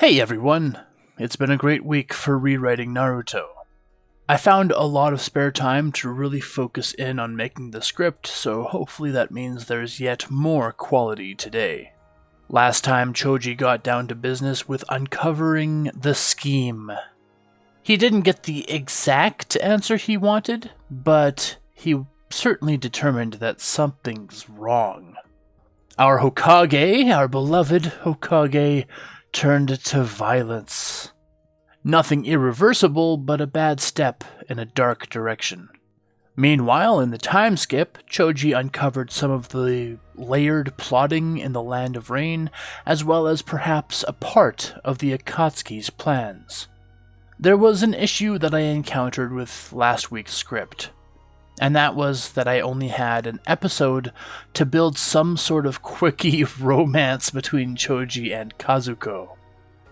Hey everyone! It's been a great week for rewriting Naruto. I found a lot of spare time to really focus in on making the script, so hopefully that means there's yet more quality today. Last time Choji got down to business with uncovering the scheme. He didn't get the exact answer he wanted, but he certainly determined that something's wrong. Our Hokage, our beloved Hokage, turned to violence. Nothing irreversible, but a bad step in a dark direction. Meanwhile, in the time skip, Choji uncovered some of the layered plotting in the Land of Rain, as well as perhaps a part of the Akatsuki's plans. There was an issue that I encountered with last week's script, and that was that I only had an episode to build some sort of quickie romance between Choji and Kazuko.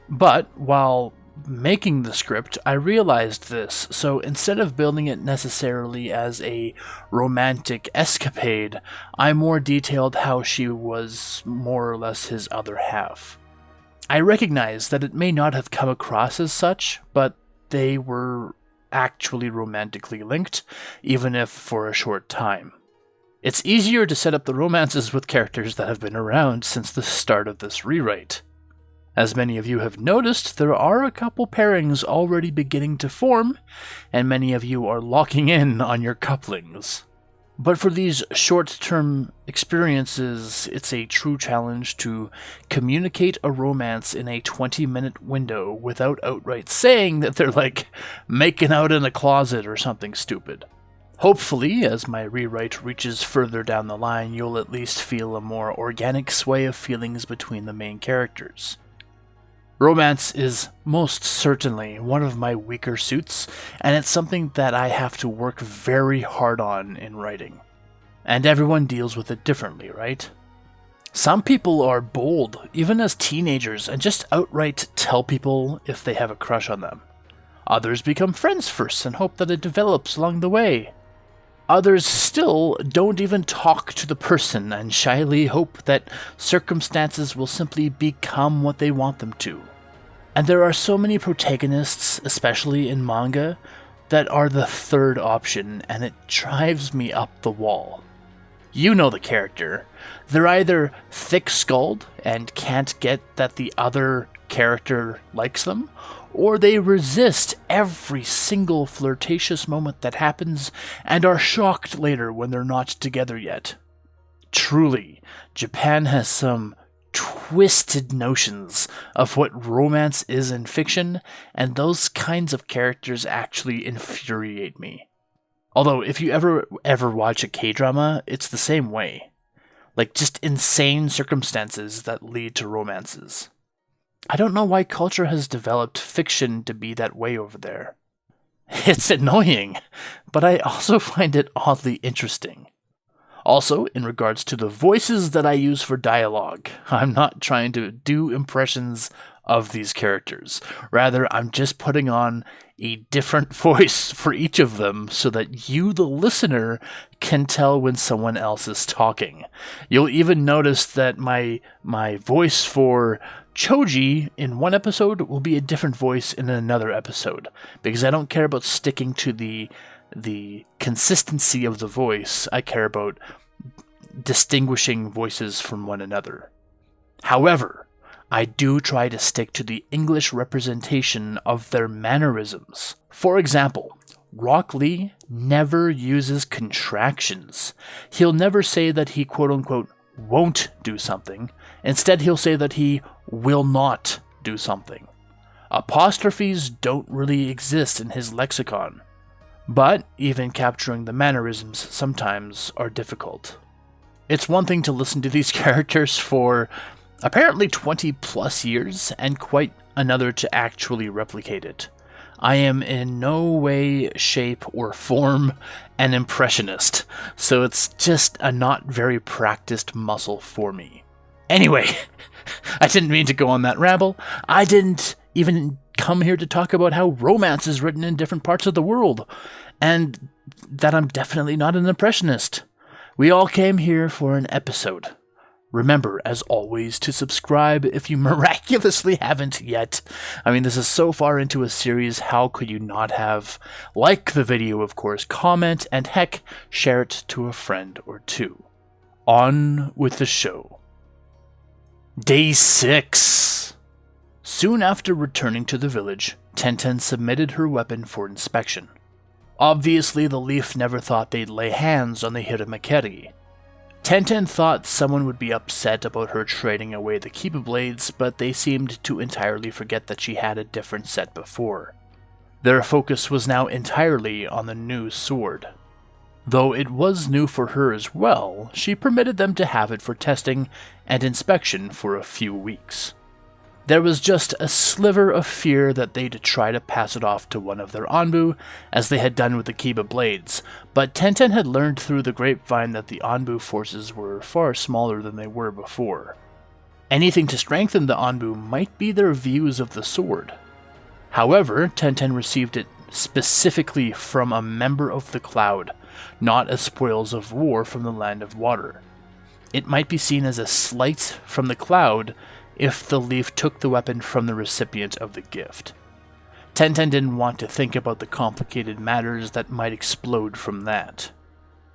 But while making the script, I realized this, so instead of building it necessarily as a romantic escapade, I more detailed how she was more or less his other half. I recognize that it may not have come across as such, but they were actually romantically linked, even if for a short time. It's easier to set up the romances with characters that have been around since the start of this rewrite. As many of you have noticed, there are a couple pairings already beginning to form, and many of you are locking in on your couplings. But for these short-term experiences, it's a true challenge to communicate a romance in a 20-minute window without outright saying that they're like making out in a closet or something stupid. Hopefully, as my rewrite reaches further down the line, you'll at least feel a more organic sway of feelings between the main characters. Romance is most certainly one of my weaker suits, and it's something that I have to work very hard on in writing. And everyone deals with it differently, right? Some people are bold, even as teenagers, and just outright tell people if they have a crush on them. Others become friends first and hope that it develops along the way. Others still don't even talk to the person and shyly hope that circumstances will simply become what they want them to. And there are so many protagonists, especially in manga, that are the third option, and it drives me up the wall. You know the character. They're either thick-skulled and can't get that the other character likes them, or they resist every single flirtatious moment that happens and are shocked later when they're not together yet. Truly, Japan has some twisted notions of what romance is in fiction, and those kinds of characters actually infuriate me. Although, if you ever watch a K-drama, it's the same way. Like, just insane circumstances that lead to romances. I don't know why culture has developed fiction to be that way over there. It's annoying, but I also find it oddly interesting. Also, in regards to the voices that I use for dialogue, I'm not trying to do impressions of these characters. Rather, I'm just putting on a different voice for each of them so that you, the listener, can tell when someone else is talking. You'll even notice that my voice for Choji in one episode will be a different voice in another episode, because I don't care about sticking to the consistency of the voice. I care about distinguishing voices from one another. However, I do try to stick to the English representation of their mannerisms. For example, Rock Lee never uses contractions. He'll never say that he quote-unquote won't do something. Instead, he'll say that he will not do something. Apostrophes don't really exist in his lexicon. But even capturing the mannerisms sometimes are difficult. It's one thing to listen to these characters for apparently 20 plus years, and quite another to actually replicate it. I am in no way, shape, or form an impressionist, so it's just a not very practiced muscle for me. Anyway, I didn't mean to go on that ramble. I didn't even come here to talk about how romance is written in different parts of the world, and that I'm definitely not an impressionist. We all came here for an episode. Remember, as always, to subscribe if you miraculously haven't yet. I mean, this is so far into a series, how could you not have? Like the video, of course, comment, and heck, share it to a friend or two. On with the show. Day 6. Soon after returning to the village, Tenten submitted her weapon for inspection. Obviously, the Leaf never thought they'd lay hands on the Hiramakeri. Tenten thought someone would be upset about her trading away the Kiba blades, but they seemed to entirely forget that she had a different set before. Their focus was now entirely on the new sword. Though it was new for her as well, she permitted them to have it for testing and inspection for a few weeks. There was just a sliver of fear that they'd try to pass it off to one of their Anbu, as they had done with the Kiba blades, but Tenten had learned through the grapevine that the Anbu forces were far smaller than they were before. Anything to strengthen the Anbu might be their views of the sword. However, Tenten received it specifically from a member of the Cloud, not as spoils of war from the Land of Water. It might be seen as a slight from the Cloud if the Leaf took the weapon from the recipient of the gift. Tenten didn't want to think about the complicated matters that might explode from that.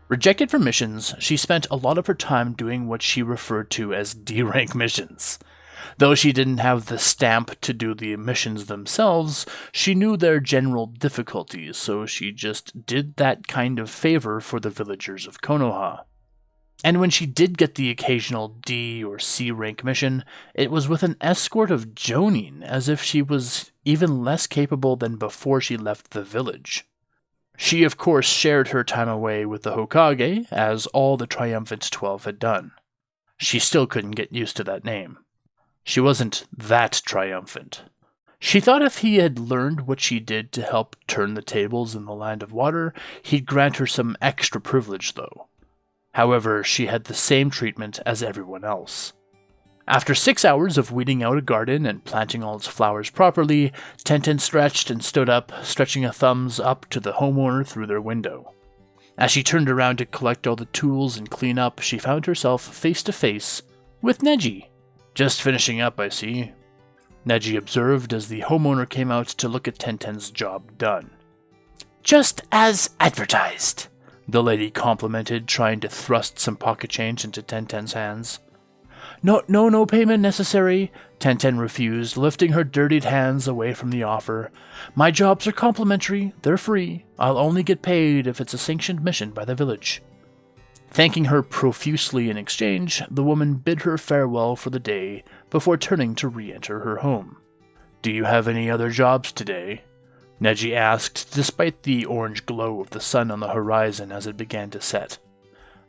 Rejected from missions, she spent a lot of her time doing what she referred to as D-rank missions. Though she didn't have the stamp to do the missions themselves, she knew their general difficulties, so she just did that kind of favor for the villagers of Konoha. And when she did get the occasional D or C rank mission, it was with an escort of Jonin, as if she was even less capable than before she left the village. She of course shared her time away with the Hokage, as all the Triumphant 12 had done. She still couldn't get used to that name. She wasn't that triumphant. She thought if he had learned what she did to help turn the tables in the Land of Water, he'd grant her some extra privilege though. However, she had the same treatment as everyone else. After 6 hours of weeding out a garden and planting all its flowers properly, Tenten stretched and stood up, stretching a thumbs up to the homeowner through their window. As she turned around to collect all the tools and clean up, she found herself face to face with Neji. "Just finishing up, I see," Neji observed as the homeowner came out to look at Tenten's job done. "Just as advertised," the lady complimented, trying to thrust some pocket change into Tenten's hands. No payment necessary," Tenten refused, lifting her dirtied hands away from the offer. "My jobs are complimentary, they're free. I'll only get paid if it's a sanctioned mission by the village." Thanking her profusely in exchange, the woman bid her farewell for the day before turning to re-enter her home. "Do you have any other jobs today?" Neji asked, despite the orange glow of the sun on the horizon as it began to set.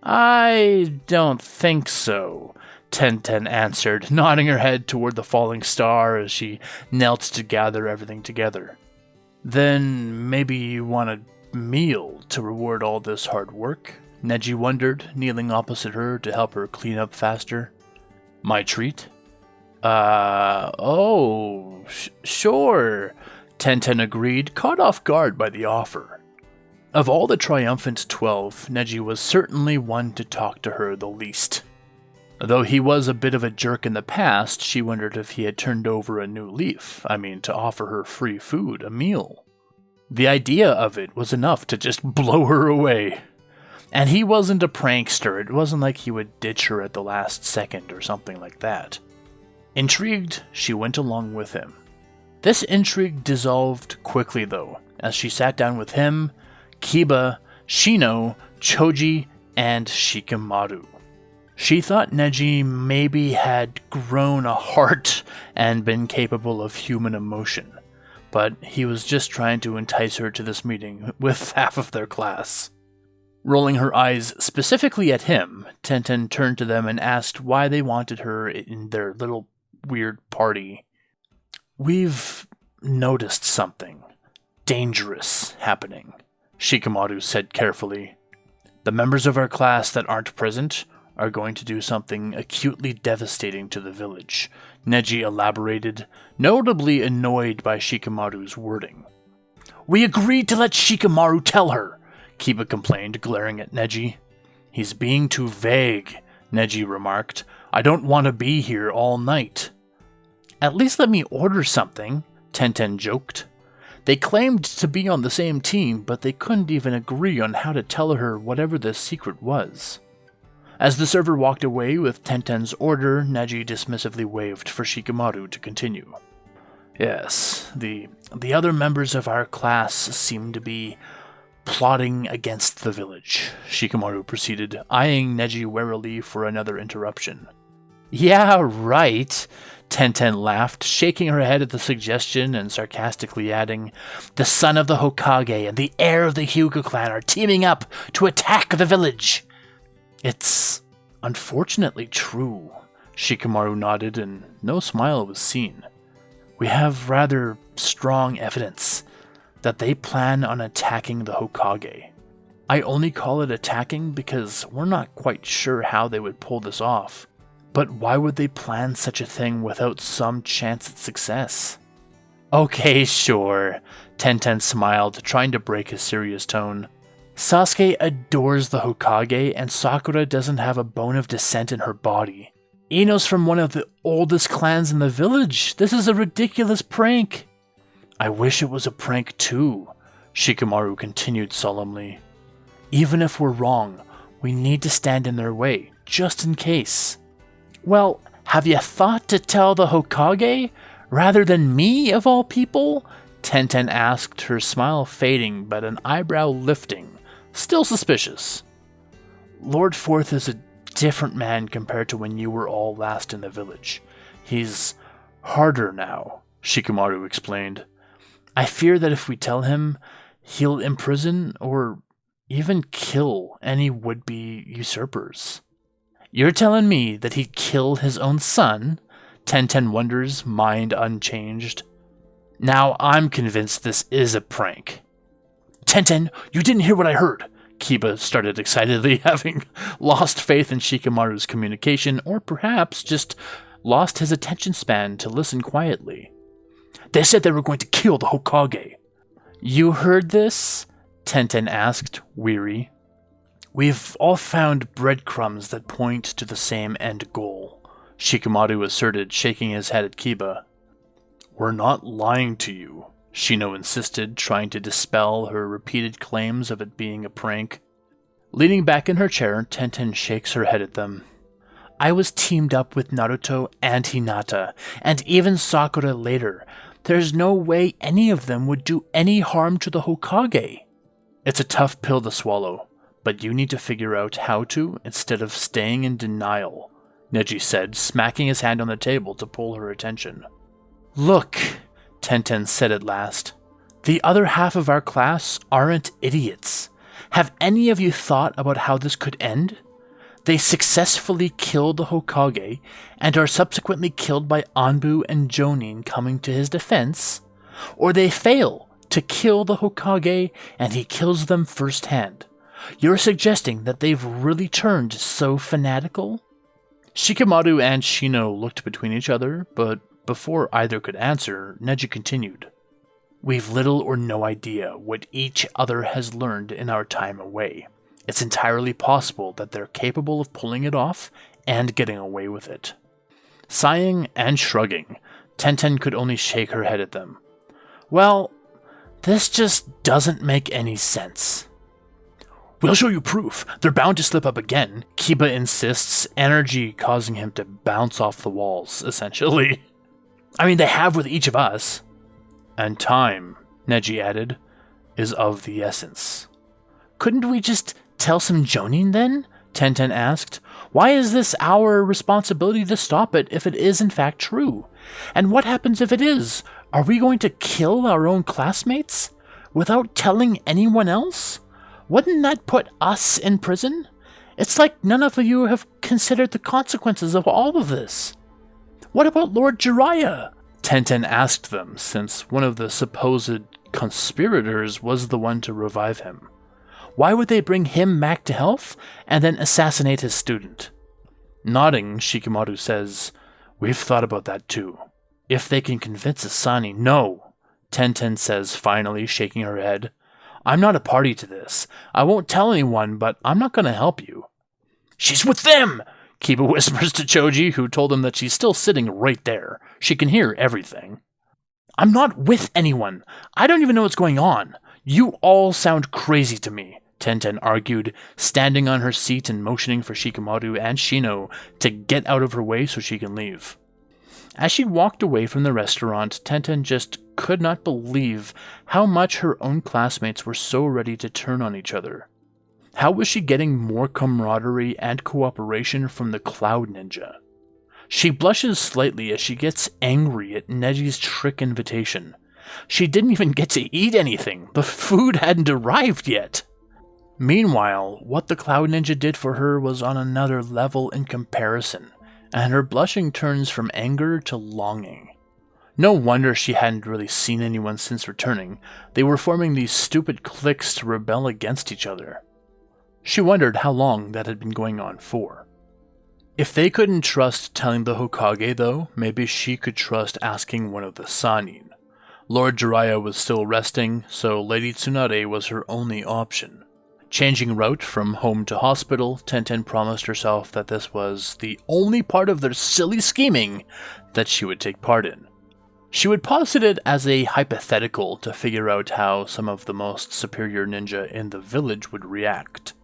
"I don't think so," Tenten answered, nodding her head toward the falling star as she knelt to gather everything together. "Then maybe you want a meal to reward all this hard work?" Neji wondered, kneeling opposite her to help her clean up faster. "My treat?" Sure," Tenten agreed, caught off guard by the offer. Of all the Triumphant 12, Neji was certainly one to talk to her the least. Though he was a bit of a jerk in the past, she wondered if he had turned over a new leaf, to offer her free food, a meal. The idea of it was enough to just blow her away. And he wasn't a prankster, it wasn't like he would ditch her at the last second or something like that. Intrigued, she went along with him. This intrigue dissolved quickly though, as she sat down with him, Kiba, Shino, Choji, and Shikamaru. She thought Neji maybe had grown a heart and been capable of human emotion, but he was just trying to entice her to this meeting with half of their class. Rolling her eyes specifically at him, Tenten turned to them and asked why they wanted her in their little weird party. "We've noticed something dangerous happening," Shikamaru said carefully. "The members of our class that aren't present are going to do something acutely devastating to the village," Neji elaborated, notably annoyed by Shikamaru's wording. "We agreed to let Shikamaru tell her," Kiba complained, glaring at Neji. "He's being too vague," Neji remarked. I don't want to be here all night." "At least let me order something," Tenten joked. They claimed to be on the same team, but they couldn't even agree on how to tell her whatever the secret was. As the server walked away with Tenten's order, Neji dismissively waved for Shikamaru to continue. "Yes, the other members of our class seem to be plotting against the village," Shikamaru proceeded, eyeing Neji warily for another interruption. "Yeah, right," Tenten laughed, shaking her head at the suggestion and sarcastically adding, "The son of the Hokage and the heir of the Hyuga clan are teaming up to attack the village." "It's unfortunately true," Shikamaru nodded, and no smile was seen. "We have rather strong evidence that they plan on attacking the Hokage. I only call it attacking because we're not quite sure how they would pull this off. But why would they plan such a thing without some chance at success?" "Okay, sure," Tenten smiled, trying to break his serious tone. "Sasuke adores the Hokage, and Sakura doesn't have a bone of dissent in her body. Ino's from one of the oldest clans in the village. This is a ridiculous prank." "I wish it was a prank too," Shikamaru continued solemnly. "Even if we're wrong, we need to stand in their way, just in case." "Well, have you thought to tell the Hokage, rather than me, of all people?" Tenten asked, her smile fading but an eyebrow lifting, still suspicious. "Lord Forth is a different man compared to when you were all last in the village. He's harder now," Shikamaru explained. "I fear that if we tell him, he'll imprison or even kill any would-be usurpers." "You're telling me that he'd kill his own son?" Tenten wonders, mind unchanged. "Now I'm convinced this is a prank." "Tenten, you didn't hear what I heard!" Kiba started excitedly, having lost faith in Shikamaru's communication, or perhaps just lost his attention span to listen quietly. "They said they were going to kill the Hokage." "You heard this?" Tenten asked, weary. "We've all found breadcrumbs that point to the same end goal," Shikamaru asserted, shaking his head at Kiba. "We're not lying to you," Shino insisted, trying to dispel her repeated claims of it being a prank. Leaning back in her chair, Tenten shakes her head at them. "I was teamed up with Naruto and Hinata, and even Sakura later. There's no way any of them would do any harm to the Hokage." "It's a tough pill to swallow, but you need to figure out how to instead of staying in denial," Neji said, smacking his hand on the table to pull her attention. "Look," Tenten said at last, "the other half of our class aren't idiots. Have any of you thought about how this could end? They successfully kill the Hokage and are subsequently killed by Anbu and Jonin coming to his defense, or they fail to kill the Hokage and he kills them firsthand. You're suggesting that they've really turned so fanatical?" Shikamaru and Shino looked between each other, but before either could answer, Neji continued. "We've little or no idea what each other has learned in our time away. It's entirely possible that they're capable of pulling it off and getting away with it." Sighing and shrugging, Tenten could only shake her head at them. "Well, this just doesn't make any sense." "We'll show you proof. They're bound to slip up again," Kiba insists, energy causing him to bounce off the walls, essentially. "I mean, they have with each of us." "And time," Neji added, "is of the essence." "Couldn't we just tell some Jonin then?" Tenten asked. "Why is this our responsibility to stop it if it is in fact true? And what happens if it is? Are we going to kill our own classmates? Without telling anyone else? Wouldn't that put us in prison? It's like none of you have considered the consequences of all of this." "What about Lord Jiraiya?" Tenten asked them, since one of the supposed conspirators was the one to revive him. "Why would they bring him back to health and then assassinate his student?" Nodding, Shikamaru says, "We've thought about that too. If they can convince Asani..." "No," Tenten says, finally, shaking her head. "I'm not a party to this. I won't tell anyone, but I'm not going to help you." "She's with them!" Kiba whispers to Choji, who told him that she's still sitting right there. She can hear everything. I'm not with anyone. I don't even know what's going on. You all sound crazy to me, Tenten argued, standing on her seat and motioning for Shikamaru and Shino to get out of her way so she can leave. As she walked away from the restaurant, Tenten just could not believe how much her own classmates were so ready to turn on each other. How was she getting more camaraderie and cooperation from the Cloud Ninja? She blushes slightly as she gets angry at Neji's trick invitation. She didn't even get to eat anything. The food hadn't arrived yet. Meanwhile, what the Cloud Ninja did for her was on another level in comparison, and her blushing turns from anger to longing. No wonder she hadn't really seen anyone since returning. They were forming these stupid cliques to rebel against each other. She wondered how long that had been going on for. If they couldn't trust telling the Hokage, though, maybe she could trust asking one of the Sannin. Lord Jiraiya was still resting, so Lady Tsunade was her only option. Changing route from home to hospital, Tenten promised herself that this was the only part of their silly scheming that she would take part in. She would posit it as a hypothetical to figure out how some of the most superior ninja in the village would react.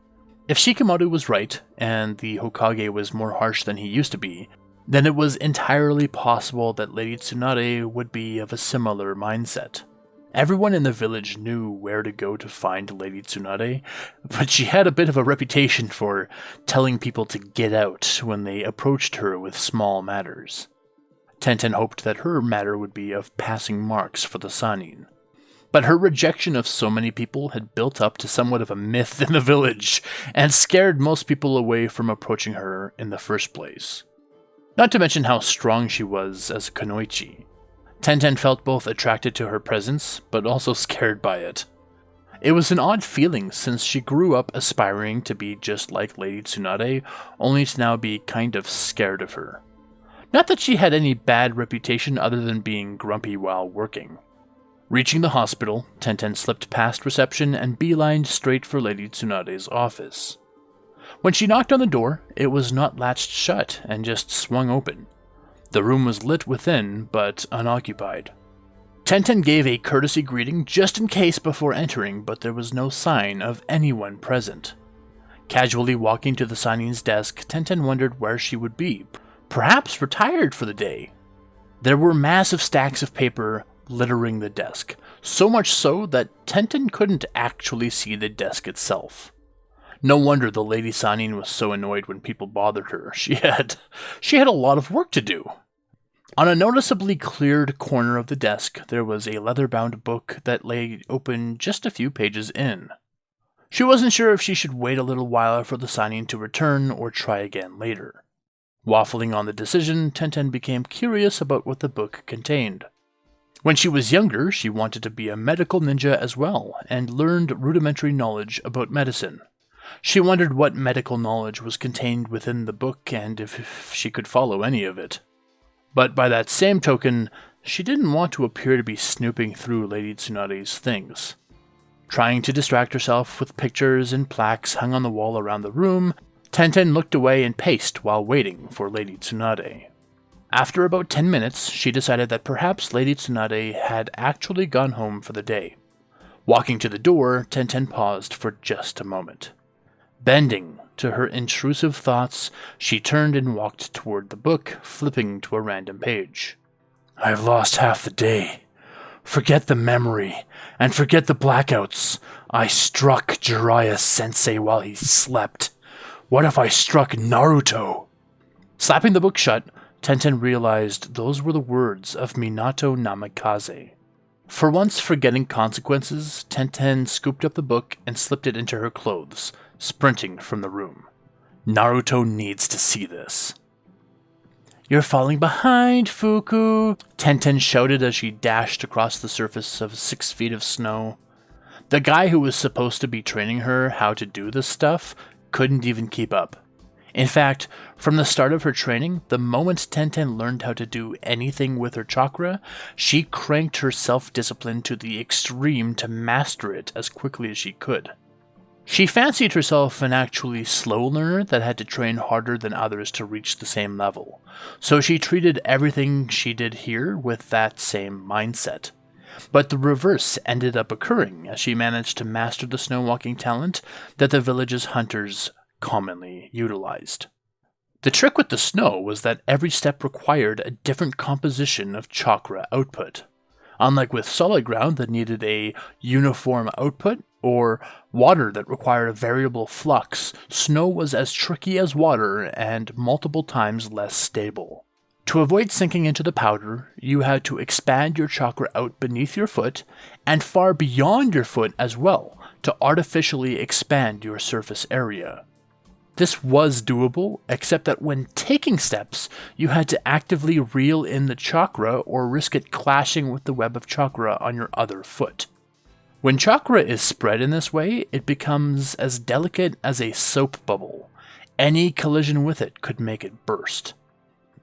If Shikamaru was right, and the Hokage was more harsh than he used to be, then it was entirely possible that Lady Tsunade would be of a similar mindset. Everyone in the village knew where to go to find Lady Tsunade, but she had a bit of a reputation for telling people to get out when they approached her with small matters. Tenten hoped that her matter would be of passing marks for the Sannin. But her rejection of so many people had built up to somewhat of a myth in the village, and scared most people away from approaching her in the first place. Not to mention how strong she was as a kunoichi. Tenten felt both attracted to her presence, but also scared by it. It was an odd feeling since she grew up aspiring to be just like Lady Tsunade, only to now be kind of scared of her. Not that she had any bad reputation other than being grumpy while working. Reaching the hospital, Tenten slipped past reception and beelined straight for Lady Tsunade's office. When she knocked on the door, it was not latched shut and just swung open. The room was lit within, but unoccupied. Tenten gave a courtesy greeting just in case before entering, but there was no sign of anyone present. Casually walking to the Sannin's desk, Tenten wondered where she would be, perhaps retired for the day. There were massive stacks of paper littering the desk, so much so that Tenten couldn't actually see the desk itself. No wonder the Lady Sannin was so annoyed when people bothered her. She had a lot of work to do. On a noticeably cleared corner of the desk, there was a leather-bound book that lay open just a few pages in. She wasn't sure if she should wait a little while for the Sannin to return or try again later. Waffling on the decision, Tenten became curious about what the book contained. When she was younger, she wanted to be a medical ninja as well, and learned rudimentary knowledge about medicine. She wondered what medical knowledge was contained within the book and if she could follow any of it. But by that same token, she didn't want to appear to be snooping through Lady Tsunade's things. Trying to distract herself with pictures and plaques hung on the wall around the room, Tenten looked away and paced while waiting for Lady Tsunade. After about 10 minutes, she decided that perhaps Lady Tsunade had actually gone home for the day. Walking to the door, Tenten paused for just a moment. Bending to her intrusive thoughts, she turned and walked toward the book, flipping to a random page. I've lost half the day. Forget the memory, and forget the blackouts. I struck Jiraiya-sensei while he slept. What if I struck Naruto? Slapping the book shut, Tenten realized those were the words of Minato Namikaze. For once forgetting consequences, Tenten scooped up the book and slipped it into her clothes, sprinting from the room. Naruto needs to see this. You're falling behind, Fuku, Tenten shouted as she dashed across the surface of 6 feet of snow. The guy who was supposed to be training her how to do this stuff couldn't even keep up. In fact, from the start of her training, the moment Tenten learned how to do anything with her chakra, she cranked her self-discipline to the extreme to master it as quickly as she could. She fancied herself an actually slow learner that had to train harder than others to reach the same level, so she treated everything she did here with that same mindset. But the reverse ended up occurring as she managed to master the snowwalking talent that the village's hunters commonly utilized. The trick with the snow was that every step required a different composition of chakra output. Unlike with solid ground that needed a uniform output, or water that required a variable flux, snow was as tricky as water and multiple times less stable. To avoid sinking into the powder, you had to expand your chakra out beneath your foot and far beyond your foot as well to artificially expand your surface area. This was doable, except that when taking steps, you had to actively reel in the chakra or risk it clashing with the web of chakra on your other foot. When chakra is spread in this way, it becomes as delicate as a soap bubble. Any collision with it could make it burst.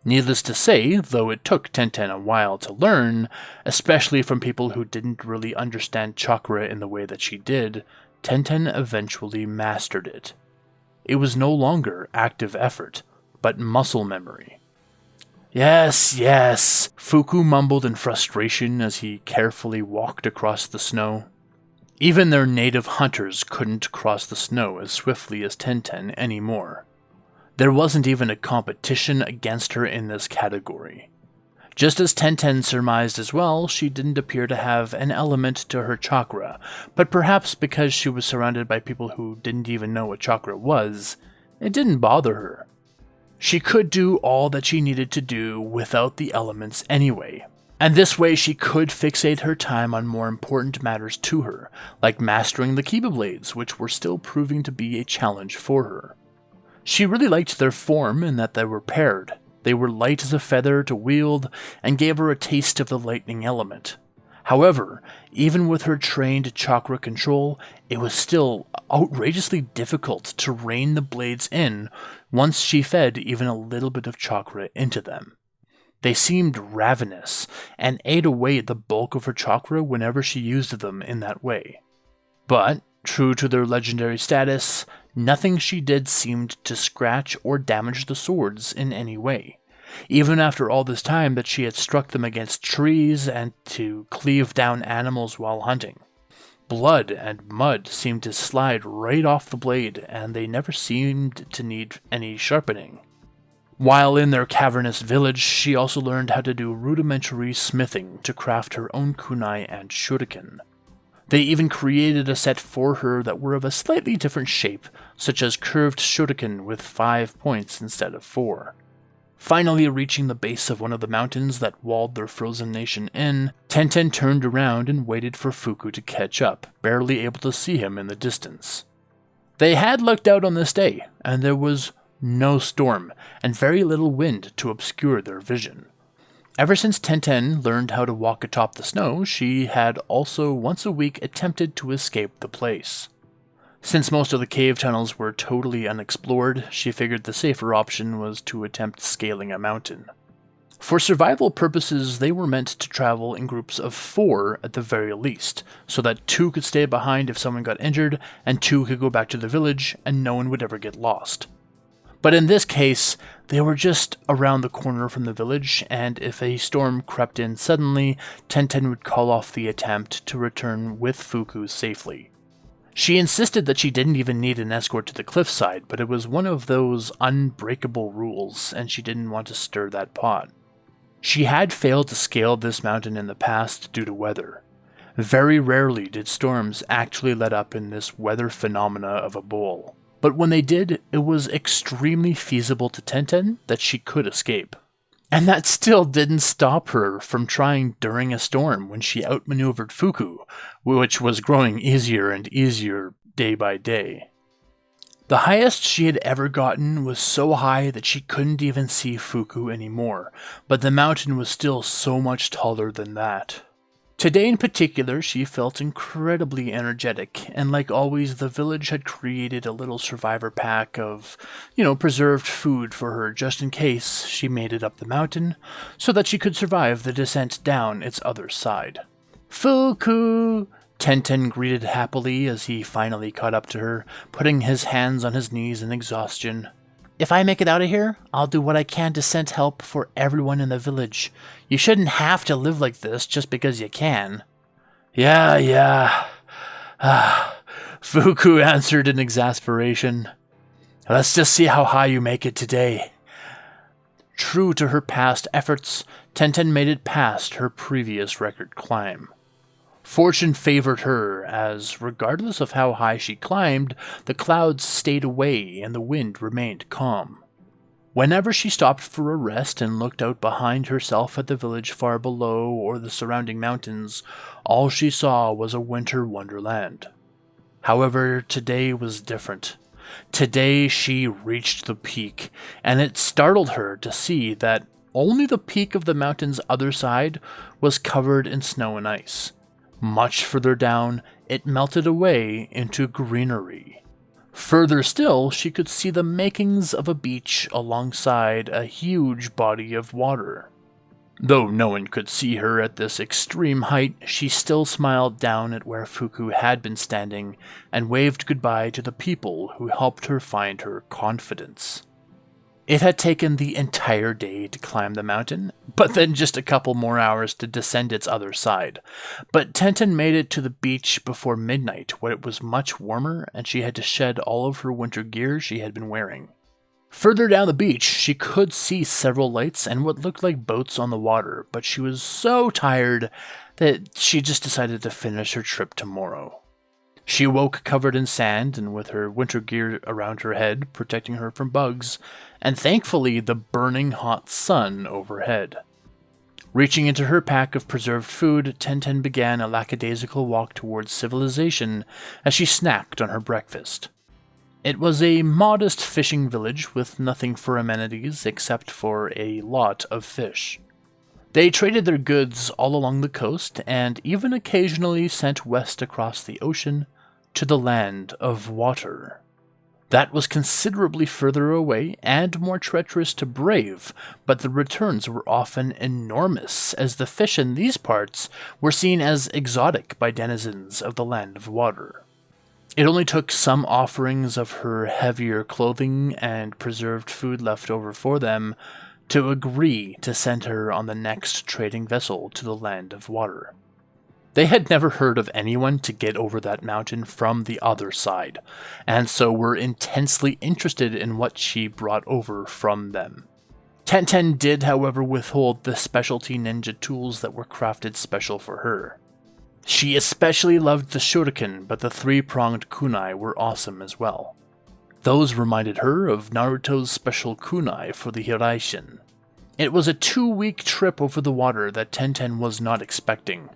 Needless to say, though it took Tenten a while to learn, especially from people who didn't really understand chakra in the way that she did, Tenten eventually mastered it. It was no longer active effort, but muscle memory. Yes, yes, Fuku mumbled in frustration as he carefully walked across the snow. Even their native hunters couldn't cross the snow as swiftly as Tenten anymore. There wasn't even a competition against her in this category. Just as Tenten surmised as well, she didn't appear to have an element to her chakra, but perhaps because she was surrounded by people who didn't even know what chakra was, it didn't bother her. She could do all that she needed to do without the elements anyway, and this way she could fixate her time on more important matters to her, like mastering the Kiba blades, which were still proving to be a challenge for her. She really liked their form in that they were paired. They were light as a feather to wield and gave her a taste of the lightning element. However, even with her trained chakra control, it was still outrageously difficult to rein the blades in once she fed even a little bit of chakra into them. They seemed ravenous and ate away the bulk of her chakra whenever she used them in that way. But, true to their legendary status, nothing she did seemed to scratch or damage the swords in any way, even after all this time that she had struck them against trees and to cleave down animals while hunting. Blood and mud seemed to slide right off the blade, and they never seemed to need any sharpening. While in their cavernous village, she also learned how to do rudimentary smithing to craft her own kunai and shuriken. They even created a set for her that were of a slightly different shape, such as curved shuriken with 5 points instead of 4. Finally reaching the base of one of the mountains that walled their frozen nation in, Tenten turned around and waited for Fuku to catch up, barely able to see him in the distance. They had looked out on this day, and there was no storm, and very little wind to obscure their vision. Ever since Tenten learned how to walk atop the snow, she had also once a week attempted to escape the place. Since most of the cave tunnels were totally unexplored, she figured the safer option was to attempt scaling a mountain. For survival purposes, they were meant to travel in groups of 4 at the very least, so that 2 could stay behind if someone got injured, and 2 could go back to the village, and no one would ever get lost. But in this case, they were just around the corner from the village, and if a storm crept in suddenly, Tenten would call off the attempt to return with Fuku safely. She insisted that she didn't even need an escort to the cliffside, but it was one of those unbreakable rules, and she didn't want to stir that pot. She had failed to scale this mountain in the past due to weather. Very rarely did storms actually let up in this weather phenomena of a bowl. But when they did, it was extremely feasible to Tenten that she could escape. And that still didn't stop her from trying during a storm when she outmaneuvered Fuku, which was growing easier and easier day by day. The highest she had ever gotten was so high that she couldn't even see Fuku anymore, but the mountain was still so much taller than that. Today in particular, she felt incredibly energetic, and like always, the village had created a little survivor pack of, preserved food for her just in case she made it up the mountain, so that she could survive the descent down its other side. Fuku! Tenten greeted happily as he finally caught up to her, putting his hands on his knees in exhaustion. "If I make it out of here, I'll do what I can to send help for everyone in the village. You shouldn't have to live like this just because you can." Yeah. Fuku answered in exasperation. "Let's just see how high you make it today." True to her past efforts, Tenten made it past her previous record climb. Fortune favored her, as, regardless of how high she climbed, the clouds stayed away and the wind remained calm. Whenever she stopped for a rest and looked out behind herself at the village far below or the surrounding mountains, all she saw was a winter wonderland. However, today was different. Today she reached the peak, and it startled her to see that only the peak of the mountain's other side was covered in snow and ice. Much further down, it melted away into greenery. Further still, she could see the makings of a beach alongside a huge body of water. Though no one could see her at this extreme height, she still smiled down at where Fuku had been standing and waved goodbye to the people who helped her find her confidence. It had taken the entire day to climb the mountain, but then just a couple more hours to descend its other side. But Tenten made it to the beach before midnight, where it was much warmer and she had to shed all of her winter gear she had been wearing. Further down the beach, she could see several lights and what looked like boats on the water, but she was so tired that she just decided to finish her trip tomorrow. She awoke covered in sand and with her winter gear around her head, protecting her from bugs, and thankfully the burning hot sun overhead. Reaching into her pack of preserved food, Tenten began a lackadaisical walk towards civilization as she snacked on her breakfast. It was a modest fishing village with nothing for amenities except for a lot of fish. They traded their goods all along the coast and even occasionally sent west across the ocean to the land of water. That was considerably further away and more treacherous to brave, but the returns were often enormous, as the fish in these parts were seen as exotic by denizens of the land of water. It only took some offerings of her heavier clothing and preserved food left over for them to agree to send her on the next trading vessel to the land of water. They had never heard of anyone to get over that mountain from the other side, and so were intensely interested in what she brought over from them. Tenten did, however, withhold the specialty ninja tools that were crafted special for her. She especially loved the shuriken, but the three-pronged kunai were awesome as well. Those reminded her of Naruto's special kunai for the Hiraishin. It was a 2-week trip over the water that Tenten was not expecting.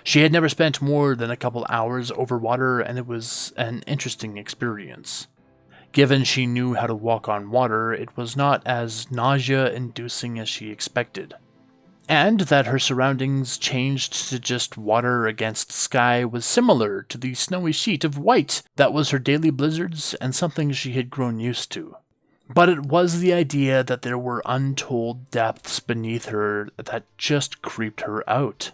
She had never spent more than a couple hours over water, and it was an interesting experience. Given she knew how to walk on water, it was not as nausea-inducing as she expected. And that her surroundings changed to just water against sky was similar to the snowy sheet of white that was her daily blizzards and something she had grown used to. But it was the idea that there were untold depths beneath her that just creeped her out.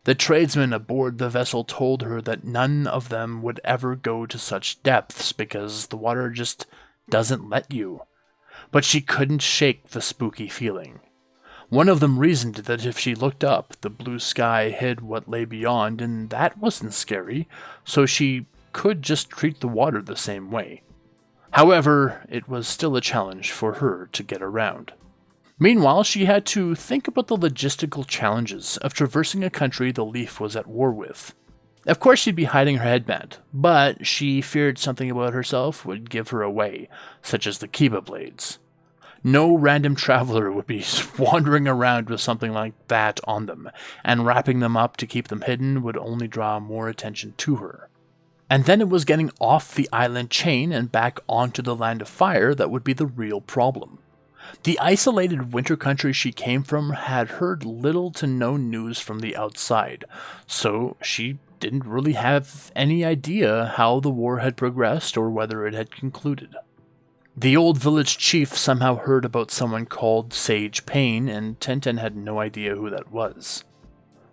The tradesmen aboard the vessel told her that none of them would ever go to such depths because the water just doesn't let you. But she couldn't shake the spooky feeling. One of them reasoned that if she looked up, the blue sky hid what lay beyond, and that wasn't scary, so she could just treat the water the same way. However, it was still a challenge for her to get around. Meanwhile, she had to think about the logistical challenges of traversing a country the Leaf was at war with. Of course she'd be hiding her headband, but she feared something about herself would give her away, such as the Kiba blades. No random traveler would be wandering around with something like that on them, and wrapping them up to keep them hidden would only draw more attention to her. And then it was getting off the island chain and back onto the land of fire that would be the real problem. The isolated winter country she came from had heard little to no news from the outside, so she didn't really have any idea how the war had progressed or whether it had concluded. The old village chief somehow heard about someone called Sage Pain, and Tenten had no idea who that was.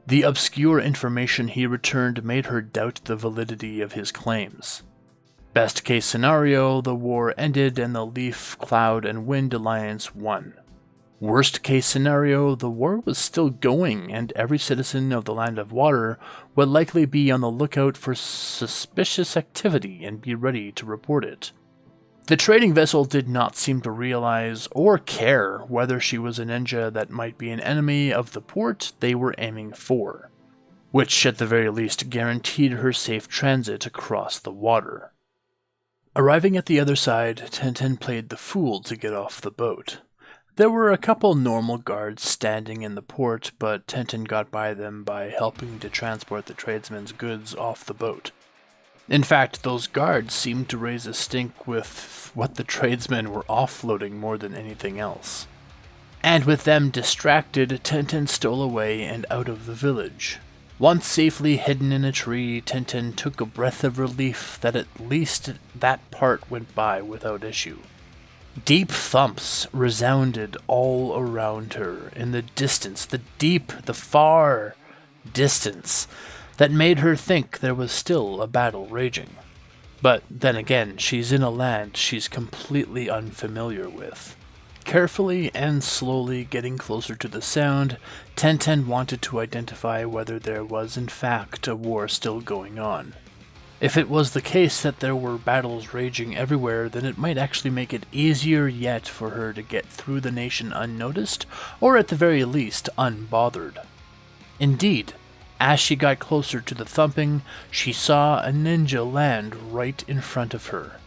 The obscure information he returned made her doubt the validity of his claims. Best case scenario, the war ended and the Leaf, Cloud, and Wind Alliance won. Worst case scenario, the war was still going and every citizen of the Land of Water would likely be on the lookout for suspicious activity and be ready to report it. The trading vessel did not seem to realize or care whether she was a ninja that might be an enemy of the port they were aiming for, which at the very least guaranteed her safe transit across the water. Arriving at the other side, Tenten played the fool to get off the boat. There were a couple normal guards standing in the port, but Tenten got by them by helping to transport the tradesmen's goods off the boat. In fact, those guards seemed to raise a stink with what the tradesmen were offloading more than anything else. And with them distracted, Tenten stole away and out of the village. Once safely hidden in a tree, Tenten took a breath of relief that at least that part went by without issue. Deep thumps resounded all around her, in the distance, the far distance, that made her think there was still a battle raging. But then again, she's in a land she's completely unfamiliar with. Carefully and slowly getting closer to the sound, Tenten wanted to identify whether there was in fact a war still going on. If it was the case that there were battles raging everywhere, then it might actually make it easier yet for her to get through the nation unnoticed, or at the very least unbothered. Indeed, as she got closer to the thumping, she saw a ninja land right in front of her.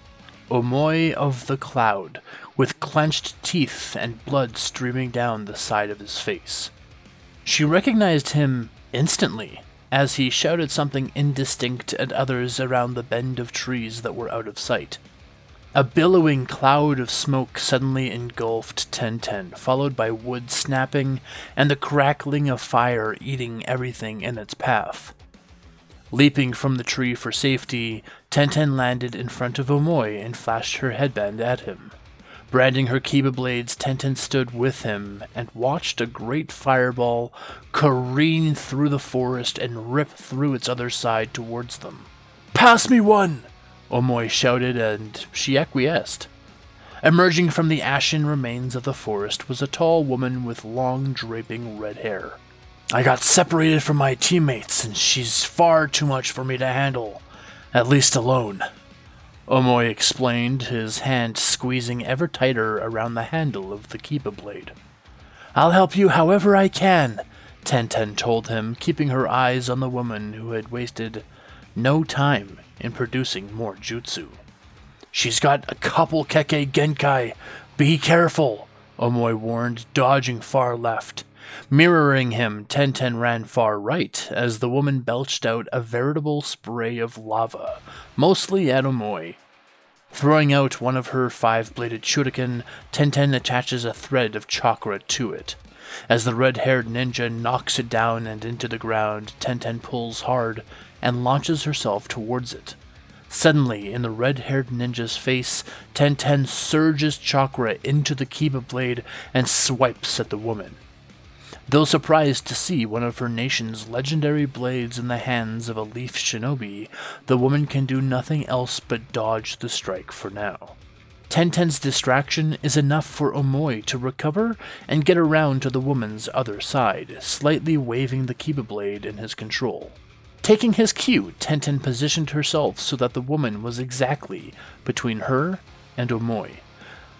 Omoi of the Cloud, with clenched teeth and blood streaming down the side of his face. She recognized him instantly, as he shouted something indistinct at others around the bend of trees that were out of sight. A billowing cloud of smoke suddenly engulfed Tenten, followed by wood snapping and the crackling of fire eating everything in its path. Leaping from the tree for safety, Tenten landed in front of Omoi and flashed her headband at him. Branding her kiba blades, Tenten stood with him and watched a great fireball careen through the forest and rip through its other side towards them. "Pass me one!" Omoi shouted, and she acquiesced. Emerging from the ashen remains of the forest was a tall woman with long, draping red hair. "I got separated from my teammates, and she's far too much for me to handle, at least alone," Omoi explained, his hand squeezing ever tighter around the handle of the kiba blade. "I'll help you however I can," Tenten told him, keeping her eyes on the woman who had wasted no time in producing more jutsu. "She's got a couple Kekkei Genkai. Be careful," Omoi warned, dodging far left. Mirroring him, Tenten ran far right as the woman belched out a veritable spray of lava, mostly at Omoi. Throwing out one of her 5-bladed shuriken, Tenten attaches a thread of chakra to it. As the red-haired ninja knocks it down and into the ground, Tenten pulls hard and launches herself towards it. Suddenly, in the red-haired ninja's face, Tenten surges chakra into the kiba blade and swipes at the woman. Though surprised to see one of her nation's legendary blades in the hands of a leaf shinobi, the woman can do nothing else but dodge the strike for now. Tenten's distraction is enough for Omoi to recover and get around to the woman's other side, slightly waving the kiba blade in his control. Taking his cue, Tenten positioned herself so that the woman was exactly between her and Omoi.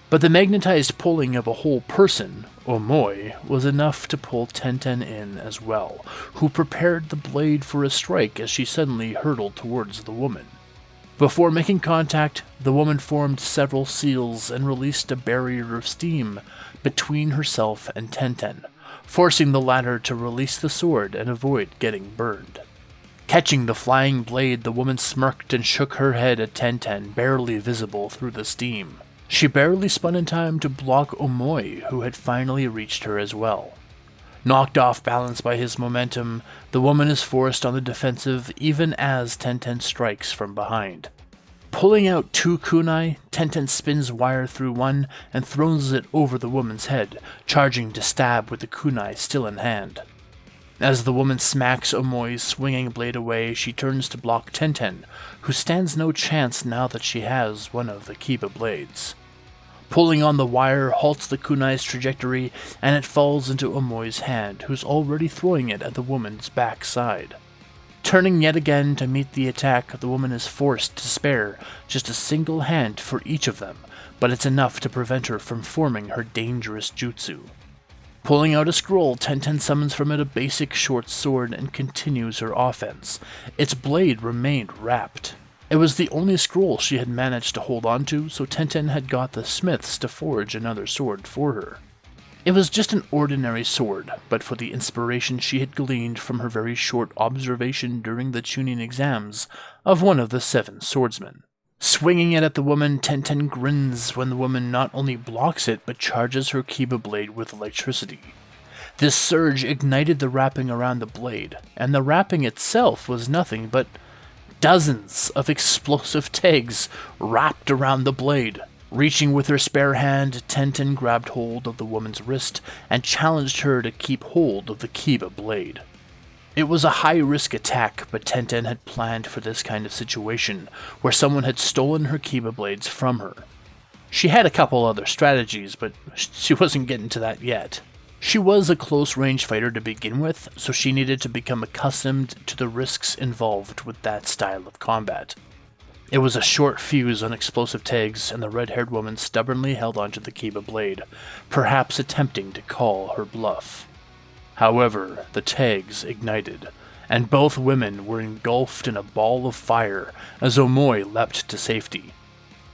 But the magnetized pulling of a whole person, Omoi, was enough to pull Tenten in as well, who prepared the blade for a strike as she suddenly hurtled towards the woman. Before making contact, the woman formed several seals and released a barrier of steam between herself and Tenten, forcing the latter to release the sword and avoid getting burned. Catching the flying blade, the woman smirked and shook her head at Tenten, barely visible through the steam. She barely spun in time to block Omoi, who had finally reached her as well. Knocked off balance by his momentum, the woman is forced on the defensive even as Tenten strikes from behind. Pulling out 2 kunai, Tenten spins wire through one and throws it over the woman's head, charging to stab with the kunai still in hand. As the woman smacks Omoi's swinging blade away, she turns to block Tenten, who stands no chance now that she has one of the Kiba blades. Pulling on the wire halts the kunai's trajectory, and it falls into Omoi's hand, who's already throwing it at the woman's backside. Turning yet again to meet the attack, the woman is forced to spare just a single hand for each of them, but it's enough to prevent her from forming her dangerous jutsu. Pulling out a scroll, Tenten summons from it a basic short sword and continues her offense. Its blade remained wrapped. It was the only scroll she had managed to hold onto, so Tenten had got the smiths to forge another sword for her. It was just an ordinary sword, but for the inspiration she had gleaned from her very short observation during the Chunin exams of one of the 7 swordsmen. Swinging it at the woman, Tenten grins when the woman not only blocks it, but charges her Kiba blade with electricity. This surge ignited the wrapping around the blade, and the wrapping itself was nothing but dozens of explosive tags wrapped around the blade. Reaching with her spare hand, Tenten grabbed hold of the woman's wrist and challenged her to keep hold of the Kiba blade. It was a high-risk attack, but Tenten had planned for this kind of situation, where someone had stolen her Kiba blades from her. She had a couple other strategies, but she wasn't getting to that yet. She was a close-range fighter to begin with, so she needed to become accustomed to the risks involved with that style of combat. It was a short fuse on explosive tags, and the red-haired woman stubbornly held onto the Kiba blade, perhaps attempting to call her bluff. However, the tags ignited, and both women were engulfed in a ball of fire as Omoi leapt to safety.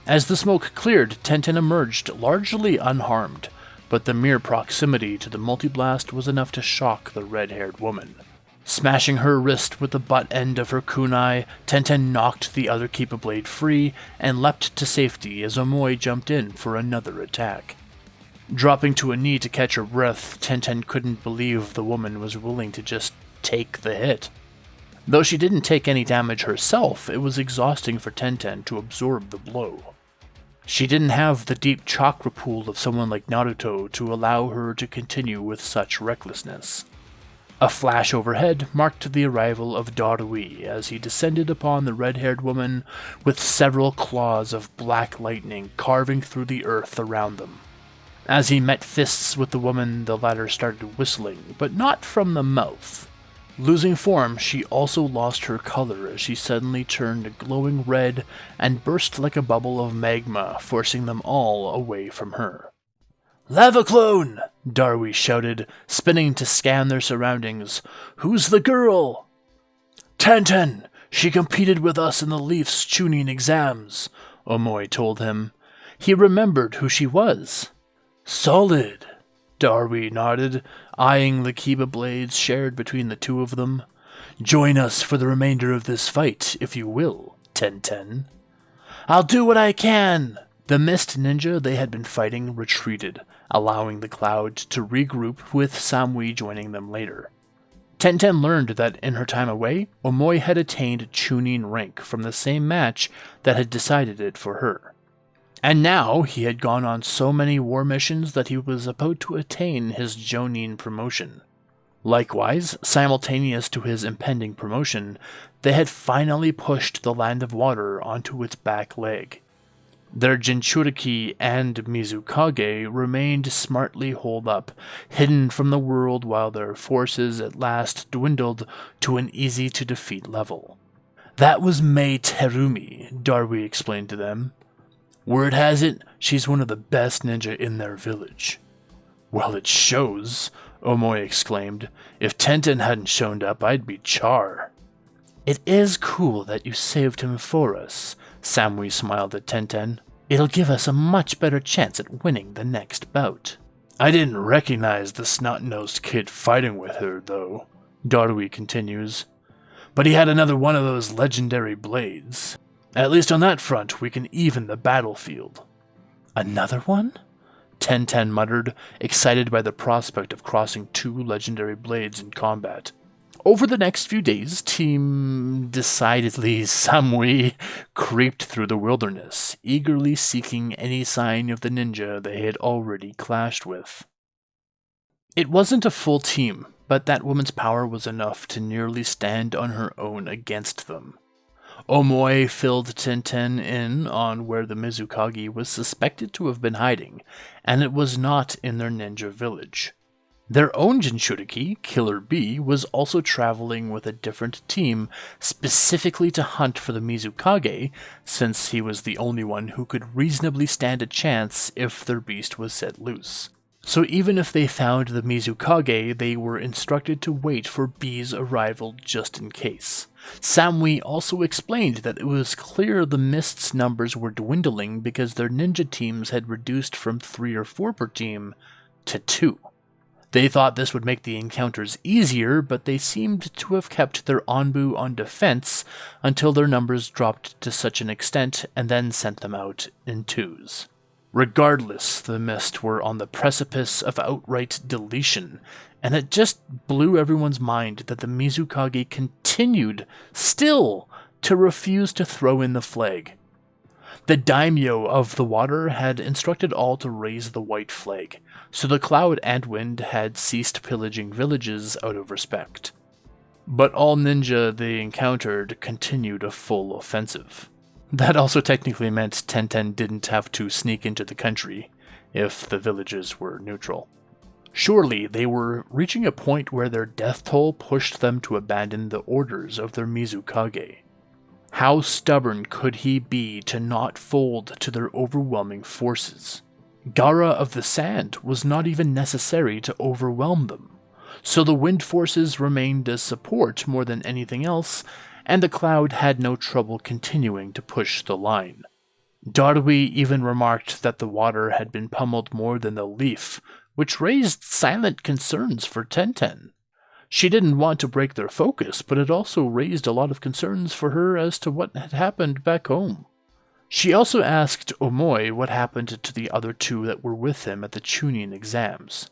As the smoke cleared, Tenten emerged largely unharmed, but the mere proximity to the multiblast was enough to shock the red-haired woman. Smashing her wrist with the butt end of her kunai, Tenten knocked the other Kiba blade free and leapt to safety as Omoi jumped in for another attack. Dropping to a knee to catch her breath, Tenten couldn't believe the woman was willing to just take the hit. Though she didn't take any damage herself, it was exhausting for Tenten to absorb the blow. She didn't have the deep chakra pool of someone like Naruto to allow her to continue with such recklessness. A flash overhead marked the arrival of Darui as he descended upon the red-haired woman with several claws of black lightning carving through the earth around them. As he met fists with the woman, the latter started whistling, but not from the mouth. Losing form, she also lost her color as she suddenly turned glowing red and burst like a bubble of magma, forcing them all away from her. "Lava clone!" Darui shouted, spinning to scan their surroundings. "Who's the girl?" "Tenten! She competed with us in the Leaf's Chunin exams," Omoi told him. He remembered who she was. "Solid," Darui nodded, eyeing the Kiba blades shared between the two of them. "Join us for the remainder of this fight, if you will, Tenten." "I'll do what I can!" The mist ninja they had been fighting retreated, allowing the cloud to regroup with Samui joining them later. Tenten learned that in her time away, Omoi had attained Chunin rank from the same match that had decided it for her. And now he had gone on so many war missions that he was about to attain his Jonin promotion. Likewise, simultaneous to his impending promotion, they had finally pushed the Land of Water onto its back leg. Their Jinchuriki and Mizukage remained smartly holed up, hidden from the world while their forces at last dwindled to an easy-to-defeat level. "That was Mei Terumi," Darui explained to them. "Word has it, she's one of the best ninja in their village." "Well, it shows," Omoi exclaimed. "If Tenten hadn't shown up, I'd be Char." "It is cool that you saved him for us," Samui smiled at Tenten. "It'll give us a much better chance at winning the next bout." "I didn't recognize the snot-nosed kid fighting with her, though," Darui continues. "But he had another one of those legendary blades. At least on that front, we can even the battlefield." "Another one?" Tenten muttered, excited by the prospect of crossing 2 legendary blades in combat. Over the next few days, Team Decidedly Samui creeped through the wilderness, eagerly seeking any sign of the ninja they had already clashed with. It wasn't a full team, but that woman's power was enough to nearly stand on her own against them. Omoi filled Tenten in on where the Mizukage was suspected to have been hiding, and it was not in their ninja village. Their own Jinchuriki, Killer B, was also traveling with a different team specifically to hunt for the Mizukage, since he was the only one who could reasonably stand a chance if their beast was set loose. So even if they found the Mizukage, they were instructed to wait for B's arrival just in case. Samui also explained that it was clear the Mist's numbers were dwindling because their ninja teams had reduced from 3 or 4 per team to 2. They thought this would make the encounters easier, but they seemed to have kept their Onbu on defense until their numbers dropped to such an extent and then sent them out in 2s. Regardless, the Mist were on the precipice of outright deletion, and it just blew everyone's mind that the Mizukage continued, still, to refuse to throw in the flag. The daimyo of the water had instructed all to raise the white flag, so the cloud and wind had ceased pillaging villages out of respect. But all ninja they encountered continued a full offensive. That also technically meant Tenten didn't have to sneak into the country, if the villages were neutral. Surely they were reaching a point where their death toll pushed them to abandon the orders of their Mizukage. How stubborn could he be to not fold to their overwhelming forces? Gara of the Sand was not even necessary to overwhelm them, so the wind forces remained as support more than anything else, and the cloud had no trouble continuing to push the line. Darui even remarked that the water had been pummeled more than the leaf, which raised silent concerns for Tenten. She didn't want to break their focus, but it also raised a lot of concerns for her as to what had happened back home. She also asked Omoi what happened to the other 2 that were with him at the Chunin exams.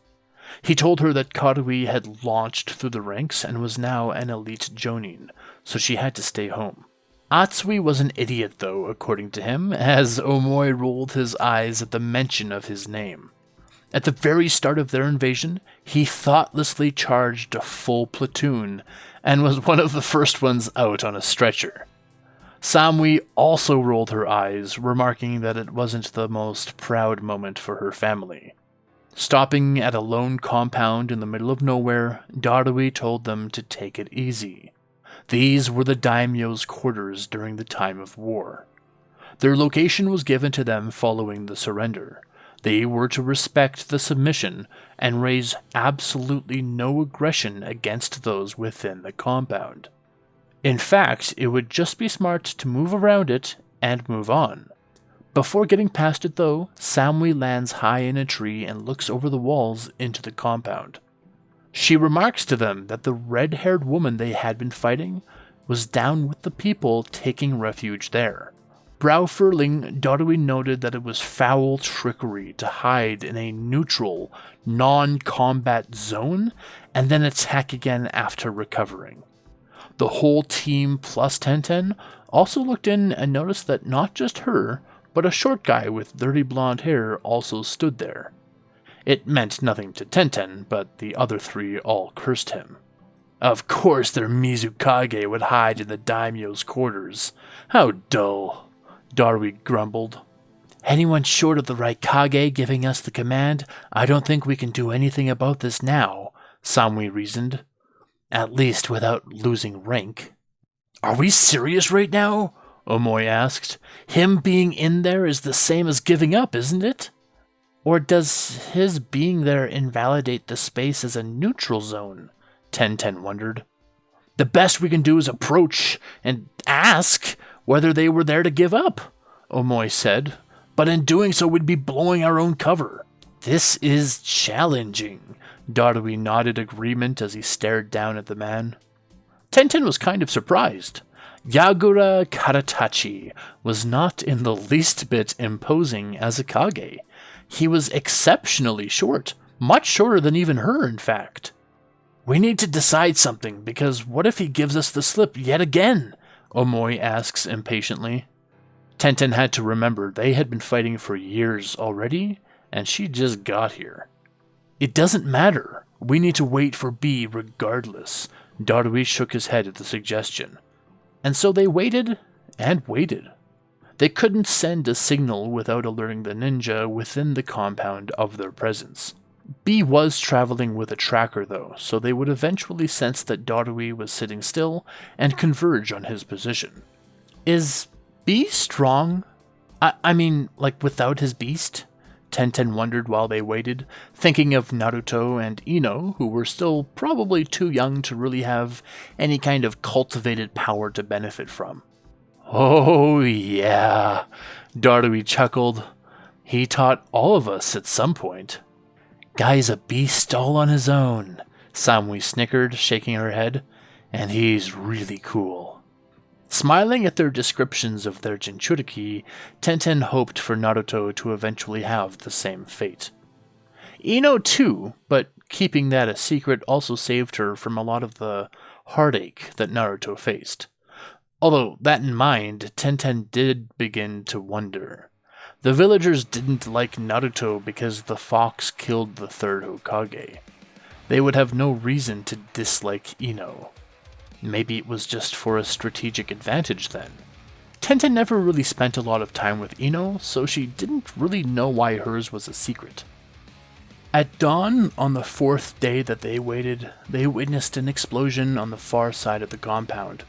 He told her that Karui had launched through the ranks and was now an elite Jonin, so she had to stay home. Atsui was an idiot though, according to him, as Omoi rolled his eyes at the mention of his name. At the very start of their invasion, he thoughtlessly charged a full platoon, and was one of the first ones out on a stretcher. Samui also rolled her eyes, remarking that it wasn't the most proud moment for her family. Stopping at a lone compound in the middle of nowhere, Darui told them to take it easy. These were the daimyo's quarters during the time of war. Their location was given to them following the surrender. They were to respect the submission and raise absolutely no aggression against those within the compound. In fact, it would just be smart to move around it and move on. Before getting past it though, Samui lands high in a tree and looks over the walls into the compound. She remarks to them that the red-haired woman they had been fighting was down with the people taking refuge there. Brow furling, Darui noted that it was foul trickery to hide in a neutral, non-combat zone and then attack again after recovering. The whole team plus Tenten also looked in and noticed that not just her, but a short guy with dirty blonde hair also stood there. It meant nothing to Tenten, but the other 3 all cursed him. Of course their Mizukage would hide in the daimyo's quarters. How dull, Darui grumbled. Anyone short of the Raikage giving us the command, I don't think we can do anything about this now, Samui reasoned. At least without losing rank. Are we serious right now? Omoi asked. Him being in there is the same as giving up, isn't it? Or does his being there invalidate the space as a neutral zone? Tenten wondered. The best we can do is approach and ask whether they were there to give up, Omoi said. But in doing so we'd be blowing our own cover. This is challenging. Darui nodded agreement as he stared down at the man. Tenten was kind of surprised. Yagura Karatachi was not in the least bit imposing as a Kage. He was exceptionally short, much shorter than even her, in fact. We need to decide something, because what if he gives us the slip yet again? Omoi asks impatiently. Tenten had to remember they had been fighting for years already, and she just got here. It doesn't matter. We need to wait for B regardless. Darui shook his head at the suggestion. And so they waited and waited. They couldn't send a signal without alerting the ninja within the compound of their presence. B was traveling with a tracker though, so they would eventually sense that Darui was sitting still and converge on his position. Is B strong? I mean, like without his beast? Tenten wondered while they waited, thinking of Naruto and Ino, who were still probably too young to really have any kind of cultivated power to benefit from. Oh yeah, Darui chuckled. He taught all of us at some point. Guy's a beast all on his own, Samui snickered, shaking her head, and he's really cool. Smiling at their descriptions of their Jinchuriki, Tenten hoped for Naruto to eventually have the same fate. Ino too, but keeping that a secret also saved her from a lot of the heartache that Naruto faced. Although, that in mind, Tenten did begin to wonder. The villagers didn't like Naruto because the fox killed the third Hokage. They would have no reason to dislike Ino. Maybe it was just for a strategic advantage then. Tenten never really spent a lot of time with Ino, so she didn't really know why hers was a secret. At dawn, on the fourth day that they waited, they witnessed an explosion on the far side of the compound.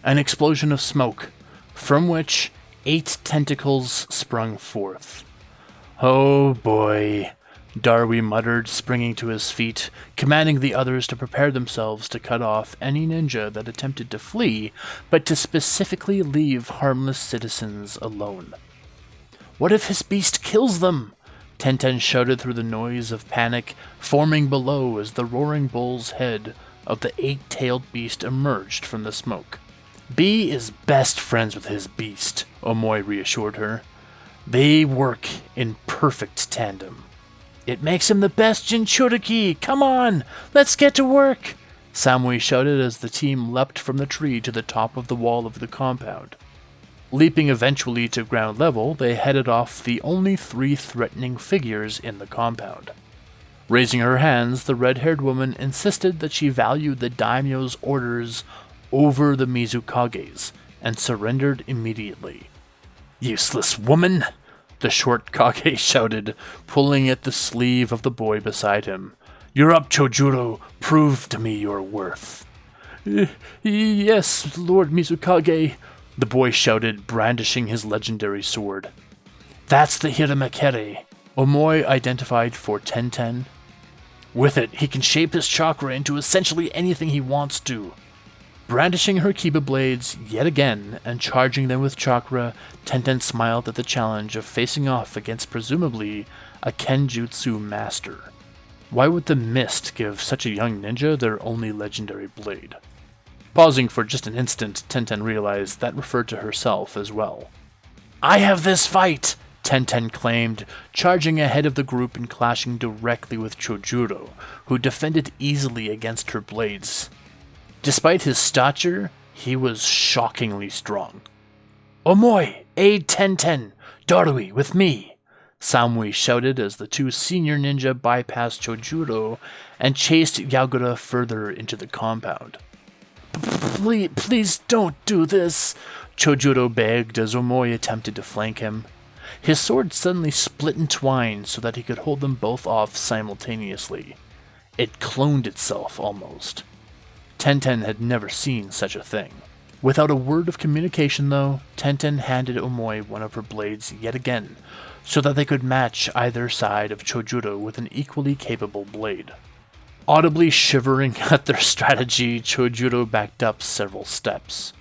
An explosion of smoke, from which 8 tentacles sprung forth. Oh boy, Darui muttered, springing to his feet, commanding the others to prepare themselves to cut off any ninja that attempted to flee, but to specifically leave harmless citizens alone. What if his beast kills them? Tenten shouted through the noise of panic forming below as the roaring bull's head of the 8-tailed beast emerged from the smoke. B is best friends with his beast, Omoi reassured her. They work in perfect tandem. It makes him the best Jinchuriki! Come on! Let's get to work! Samui shouted as the team leapt from the tree to the top of the wall of the compound. Leaping eventually to ground level, they headed off the only 3 threatening figures in the compound. Raising her hands, the red-haired woman insisted that she valued the daimyo's orders over the Mizukage's, and surrendered immediately. Useless woman! The short Kage shouted, pulling at the sleeve of the boy beside him. You're up, Chojuro. Prove to me your worth. Yes, Lord Mizukage, the boy shouted, brandishing his legendary sword. That's the Hiramakere, Omoi identified for Tenten. With it, he can shape his chakra into essentially anything he wants to. Brandishing her Kiba blades yet again and charging them with chakra, Tenten smiled at the challenge of facing off against presumably a Kenjutsu master. Why would the Mist give such a young ninja their only legendary blade? Pausing for just an instant, Tenten realized that referred to herself as well. I have this fight! Tenten claimed, charging ahead of the group and clashing directly with Chojuro, who defended easily against her blades. Despite his stature, he was shockingly strong. Omoi, aid Tenten, Darui with me, Samui shouted as the 2 senior ninja bypassed Chojuro and chased Yagura further into the compound. Please don't do this, Chojuro begged as Omoi attempted to flank him. His sword suddenly split in twine so that he could hold them both off simultaneously. It cloned itself almost. Tenten had never seen such a thing. Without a word of communication, though, Tenten handed Omoi one of her blades yet again, so that they could match either side of Chojuro with an equally capable blade. Audibly shivering at their strategy, Chojuro backed up several steps.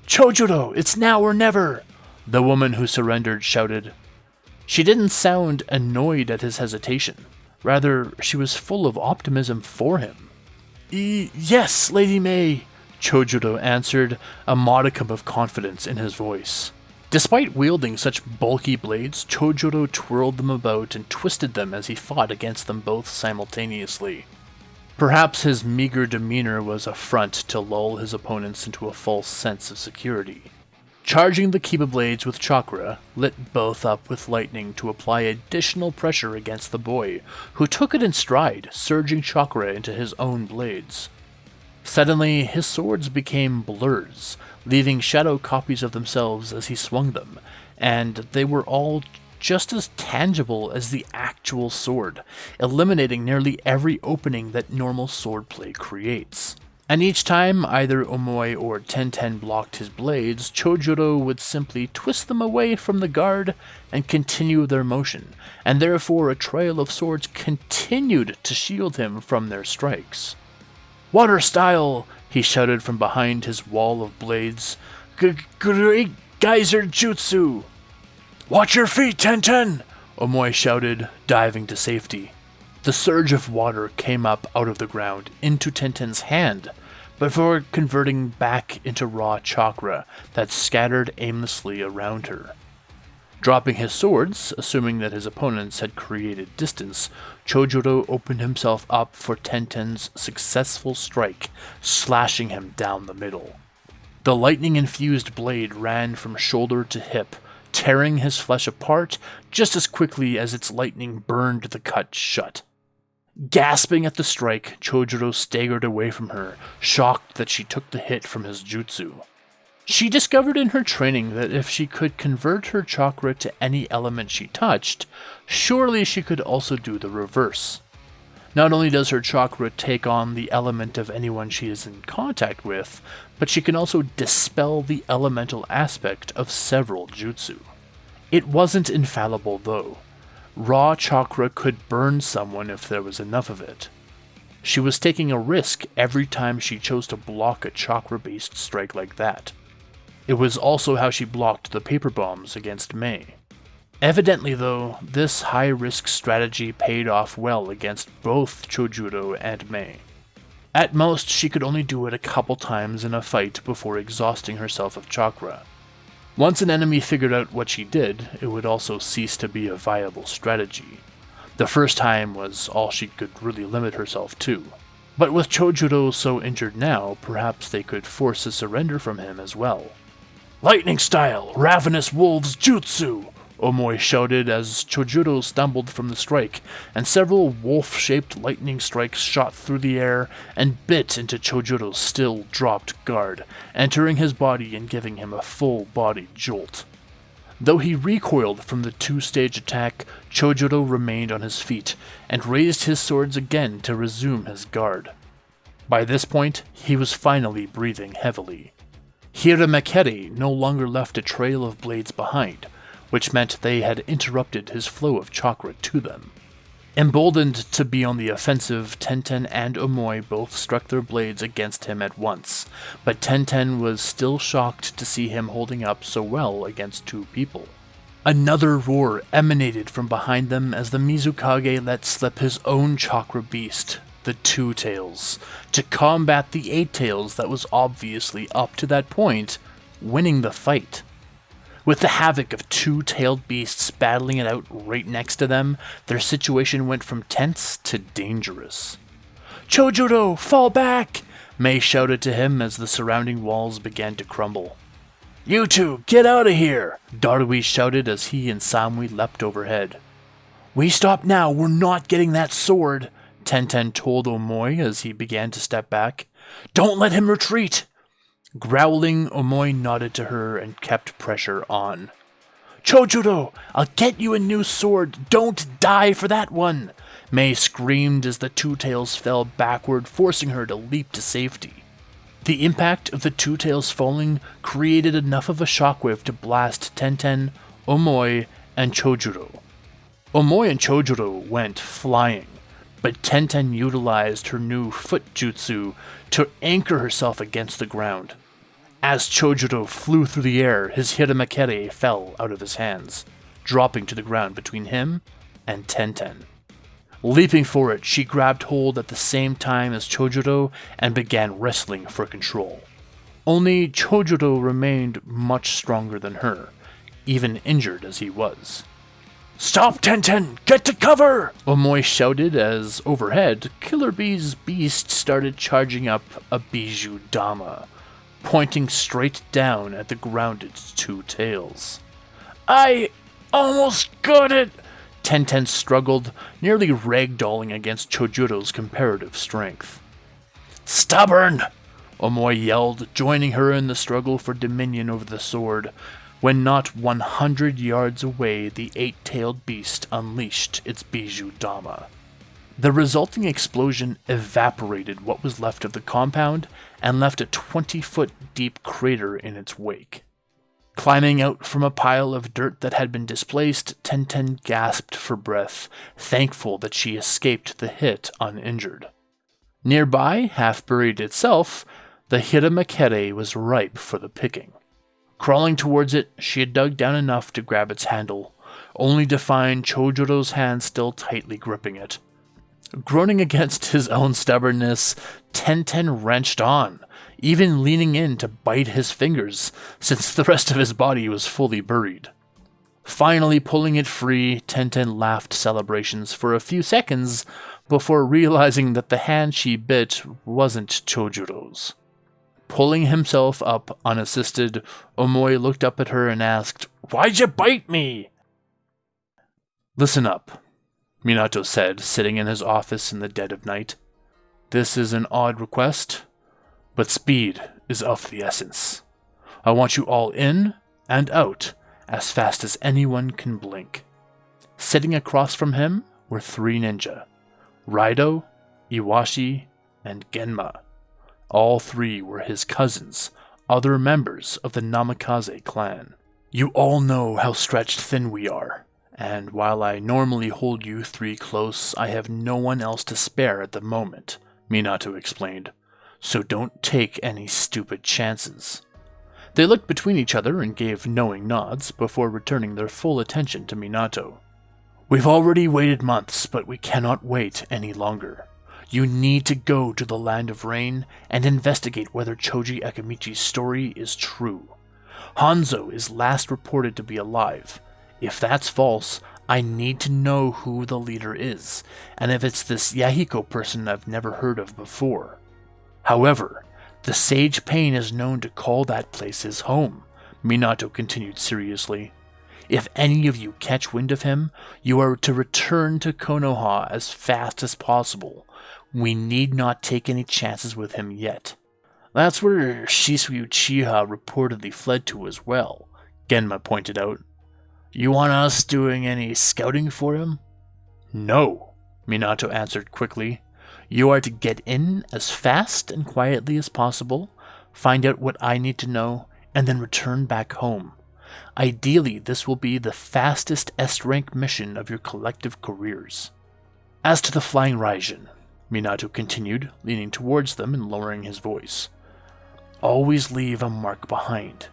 Chojuro, it's now or never! The woman who surrendered shouted. She didn't sound annoyed at his hesitation. Rather, she was full of optimism for him. Yes, Lady May, Chojuro answered, a modicum of confidence in his voice. Despite wielding such bulky blades, Chojuro twirled them about and twisted them as he fought against them both simultaneously. Perhaps his meager demeanor was a front to lull his opponents into a false sense of security. Charging the Kiba blades with chakra, lit both up with lightning to apply additional pressure against the boy, who took it in stride, surging chakra into his own blades. Suddenly, his swords became blurs, leaving shadow copies of themselves as he swung them, and they were all just as tangible as the actual sword, eliminating nearly every opening that normal swordplay creates. And each time either Omoi or Tenten blocked his blades, Chojuro would simply twist them away from the guard and continue their motion, and therefore a trail of swords continued to shield him from their strikes. "Water style!" he shouted from behind his wall of blades. "Great geyser jutsu!" "Watch your feet, Tenten!" Omoi shouted, diving to safety. The surge of water came up out of the ground into Tenten's hand, before converting back into raw chakra that scattered aimlessly around her. Dropping his swords, assuming that his opponents had created distance, Chojuro opened himself up for Tenten's successful strike, slashing him down the middle. The lightning-infused blade ran from shoulder to hip, tearing his flesh apart just as quickly as its lightning burned the cut shut. Gasping at the strike, Chojuro staggered away from her, shocked that she took the hit from his jutsu. She discovered in her training that if she could convert her chakra to any element she touched, surely she could also do the reverse. Not only does her chakra take on the element of anyone she is in contact with, but she can also dispel the elemental aspect of several jutsu. It wasn't infallible though. Raw chakra could burn someone if there was enough of it. She was taking a risk every time she chose to block a chakra-based strike like that. It was also how she blocked the paper bombs against Mei. Evidently though, this high-risk strategy paid off well against both Chojuro and Mei. At most, she could only do it a couple times in a fight before exhausting herself of chakra. Once an enemy figured out what she did, it would also cease to be a viable strategy. The first time was all she could really limit herself to. But with Chojuro so injured now, perhaps they could force a surrender from him as well. "Lightning style, ravenous wolves jutsu!" Omoi shouted as Chojuro stumbled from the strike, and several wolf-shaped lightning strikes shot through the air and bit into Chojuro's still dropped guard, entering his body and giving him a full-body jolt. Though he recoiled from the two-stage attack, Chojuro remained on his feet and raised his swords again to resume his guard. By this point, he was finally breathing heavily. Hiramakere no longer left a trail of blades behind, which meant they had interrupted his flow of chakra to them. Emboldened to be on the offensive, Tenten and Omoi both struck their blades against him at once, but Tenten was still shocked to see him holding up so well against two people. Another roar emanated from behind them as the Mizukage let slip his own chakra beast, the Two Tails, to combat the Eight Tails that was obviously, up to that point, winning the fight. With the havoc of two-tailed beasts battling it out right next to them, their situation went from tense to dangerous. "Chojuro, fall back!" Mei shouted to him as the surrounding walls began to crumble. "You two, get out of here!" Darui shouted as he and Samui leapt overhead. "We stop now, we're not getting that sword," Tenten told Omoi as he began to step back. "Don't let him retreat!" Growling, Omoi nodded to her and kept pressure on. "Chojuro, I'll get you a new sword. Don't die for that one!" Mei screamed as the Two Tails fell backward, forcing her to leap to safety. The impact of the Two Tails falling created enough of a shockwave to blast Tenten, Omoi, and Chojuro. Omoi and Chojuro went flying, but Tenten utilized her new foot jutsu to anchor herself against the ground. As Chojuro flew through the air, his hiramakere fell out of his hands, dropping to the ground between him and Tenten. Leaping for it, she grabbed hold at the same time as Chojuro and began wrestling for control. Only Chojuro remained much stronger than her, even injured as he was. "Stop, Tenten! Get to cover!" Omoi shouted as, overhead, Killer Bee's beast started charging up a Bijou Dama. pointing straight down at the grounded two tails. "I almost got it!" Tenten struggled, nearly ragdolling against Chojuro's comparative strength. "Stubborn!" Omoi yelled, joining her in the struggle for dominion over the sword. When not 100 yards away, the eight-tailed beast unleashed its Bijou Dama. The resulting explosion evaporated what was left of the compound and left a 20-foot deep crater in its wake. Climbing out from a pile of dirt that had been displaced, Tenten gasped for breath, thankful that she escaped the hit uninjured. Nearby, half buried itself, the Hiramakere was ripe for the picking. Crawling towards it, she had dug down enough to grab its handle, only to find Chojuro's hand still tightly gripping it. Groaning against his own stubbornness, Tenten wrenched on, even leaning in to bite his fingers, since the rest of his body was fully buried. Finally pulling it free, Tenten laughed celebrations for a few seconds before realizing that the hand she bit wasn't Chojuro's. Pulling himself up unassisted, Omoi looked up at her and asked, "Why'd you bite me?" "Listen up," Minato said, sitting in his office in the dead of night. "This is an odd request, but speed is of the essence. I want you all in and out as fast as anyone can blink." Sitting across from him were three ninja, Raido, Iwashi, and Genma. All three were his cousins, other members of the Namikaze clan. "You all know how stretched thin we are, and while I normally hold you three close, I have no one else to spare at the moment," Minato explained. "So don't take any stupid chances." They looked between each other and gave knowing nods before returning their full attention to Minato. "We've already waited months, but we cannot wait any longer. You need to go to the Land of Rain and investigate whether Choji Akamichi's story is true. Hanzo is last reported to be alive. If that's false, I need to know who the leader is, and if it's this Yahiko person I've never heard of before. However, the Sage Pain is known to call that place his home," Minato continued seriously. "If any of you catch wind of him, you are to return to Konoha as fast as possible. We need not take any chances with him yet." "That's where Shisui Uchiha reportedly fled to as well," Genma pointed out. "You want us doing any scouting for him?" "No," Minato answered quickly. "You are to get in as fast and quietly as possible, find out what I need to know, and then return back home. Ideally, this will be the fastest S-rank mission of your collective careers. As to the Flying Raijin," Minato continued, leaning towards them and lowering his voice, "always leave a mark behind.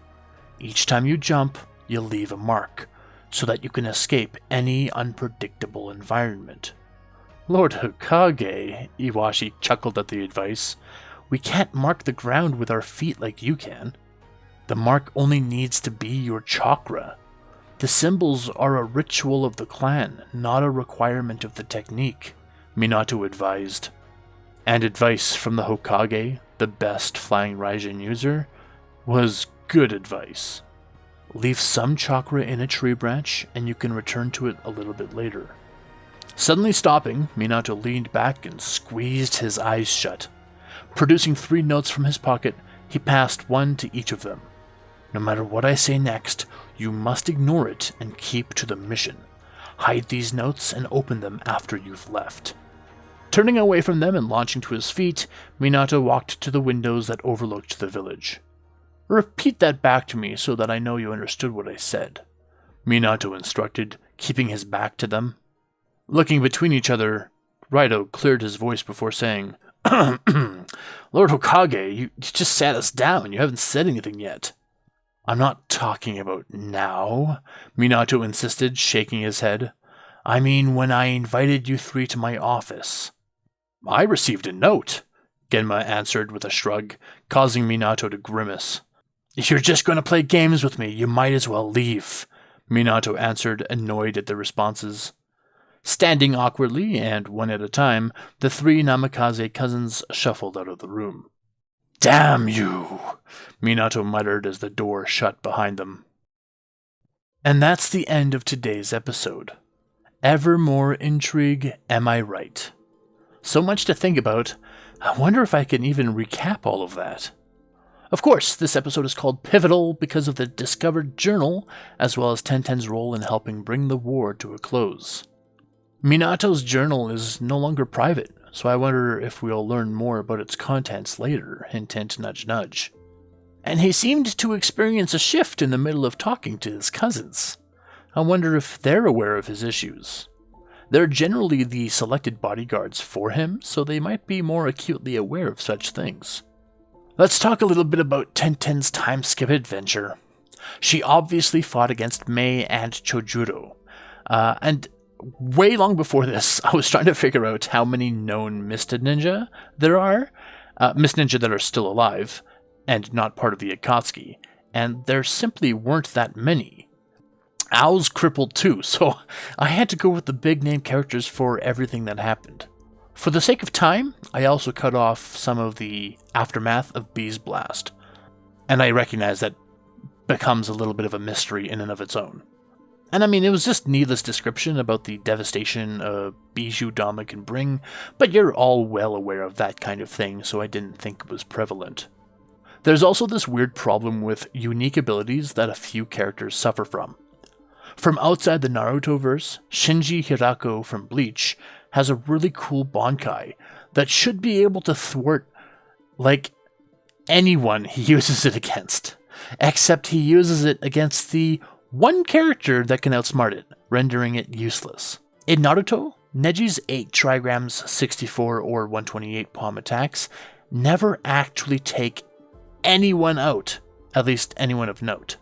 Each time you jump, you leave a mark, so that you can escape any unpredictable environment." "Lord Hokage," Iwashi chuckled at the advice, "we can't mark the ground with our feet like you can. The mark only needs to be your chakra. The symbols are a ritual of the clan, not a requirement of the technique," Minato advised. And advice from the Hokage, the best Flying Raijin user, was good advice. Leave some chakra in a tree branch, and you can return to it a little bit later. Suddenly stopping, Minato leaned back and squeezed his eyes shut. Producing 3 notes from his pocket, he passed one to each of them. "No matter what I say next, you must ignore it and keep to the mission. Hide these notes and open them after you've left." Turning away from them and launching to his feet, Minato walked to the windows that overlooked the village. "Repeat that back to me so that I know you understood what I said," Minato instructed, keeping his back to them. Looking between each other, Raido cleared his voice before saying, "Lord Hokage, you just sat us down. You haven't said anything yet." "I'm not talking about now," Minato insisted, shaking his head. "I mean when I invited you 3 to my office." "I received a note," Genma answered with a shrug, causing Minato to grimace. "If you're just going to play games with me, you might as well leave," Minato answered, annoyed at the responses. Standing awkwardly, and one at a time, the 3 Namikaze cousins shuffled out of the room. Damn you, Minato muttered as the door shut behind them. And that's the end of today's episode. Ever more intrigue, am I right? So much to think about, I wonder if I can even recap all of that. Of course, this episode is called Pivotal because of the discovered journal, as well as Tenten's role in helping bring the war to a close. Minato's journal is no longer private, so I wonder if we'll learn more about its contents later, hint hint nudge nudge. And he seemed to experience a shift in the middle of talking to his cousins. I wonder if they're aware of his issues. They're generally the selected bodyguards for him, so they might be more acutely aware of such things. Let's talk a little bit about Tenten's time skip adventure. She obviously fought against Mei and Chojuro, and way long before this, I was trying to figure out how many known Mist Ninja there are, Mist Ninja that are still alive, and not part of the Akatsuki, and there simply weren't that many. Ao's crippled too, so I had to go with the big name characters for everything that happened. For the sake of time, I also cut off some of the aftermath of B's blast, and I recognize that becomes a little bit of a mystery in and of its own. And I mean, it was just needless description about the devastation a Bijou Dama can bring, but you're all well aware of that kind of thing, so I didn't think it was prevalent. There's also this weird problem with unique abilities that a few characters suffer from. From outside the Naruto-verse, Shinji Hirako from Bleach has a really cool Bankai that should be able to thwart, anyone he uses it against. Except he uses it against the one character that can outsmart it, rendering it useless. In Naruto, Neji's 8 trigrams, 64 or 128 palm attacks never actually take anyone out, at least anyone of note.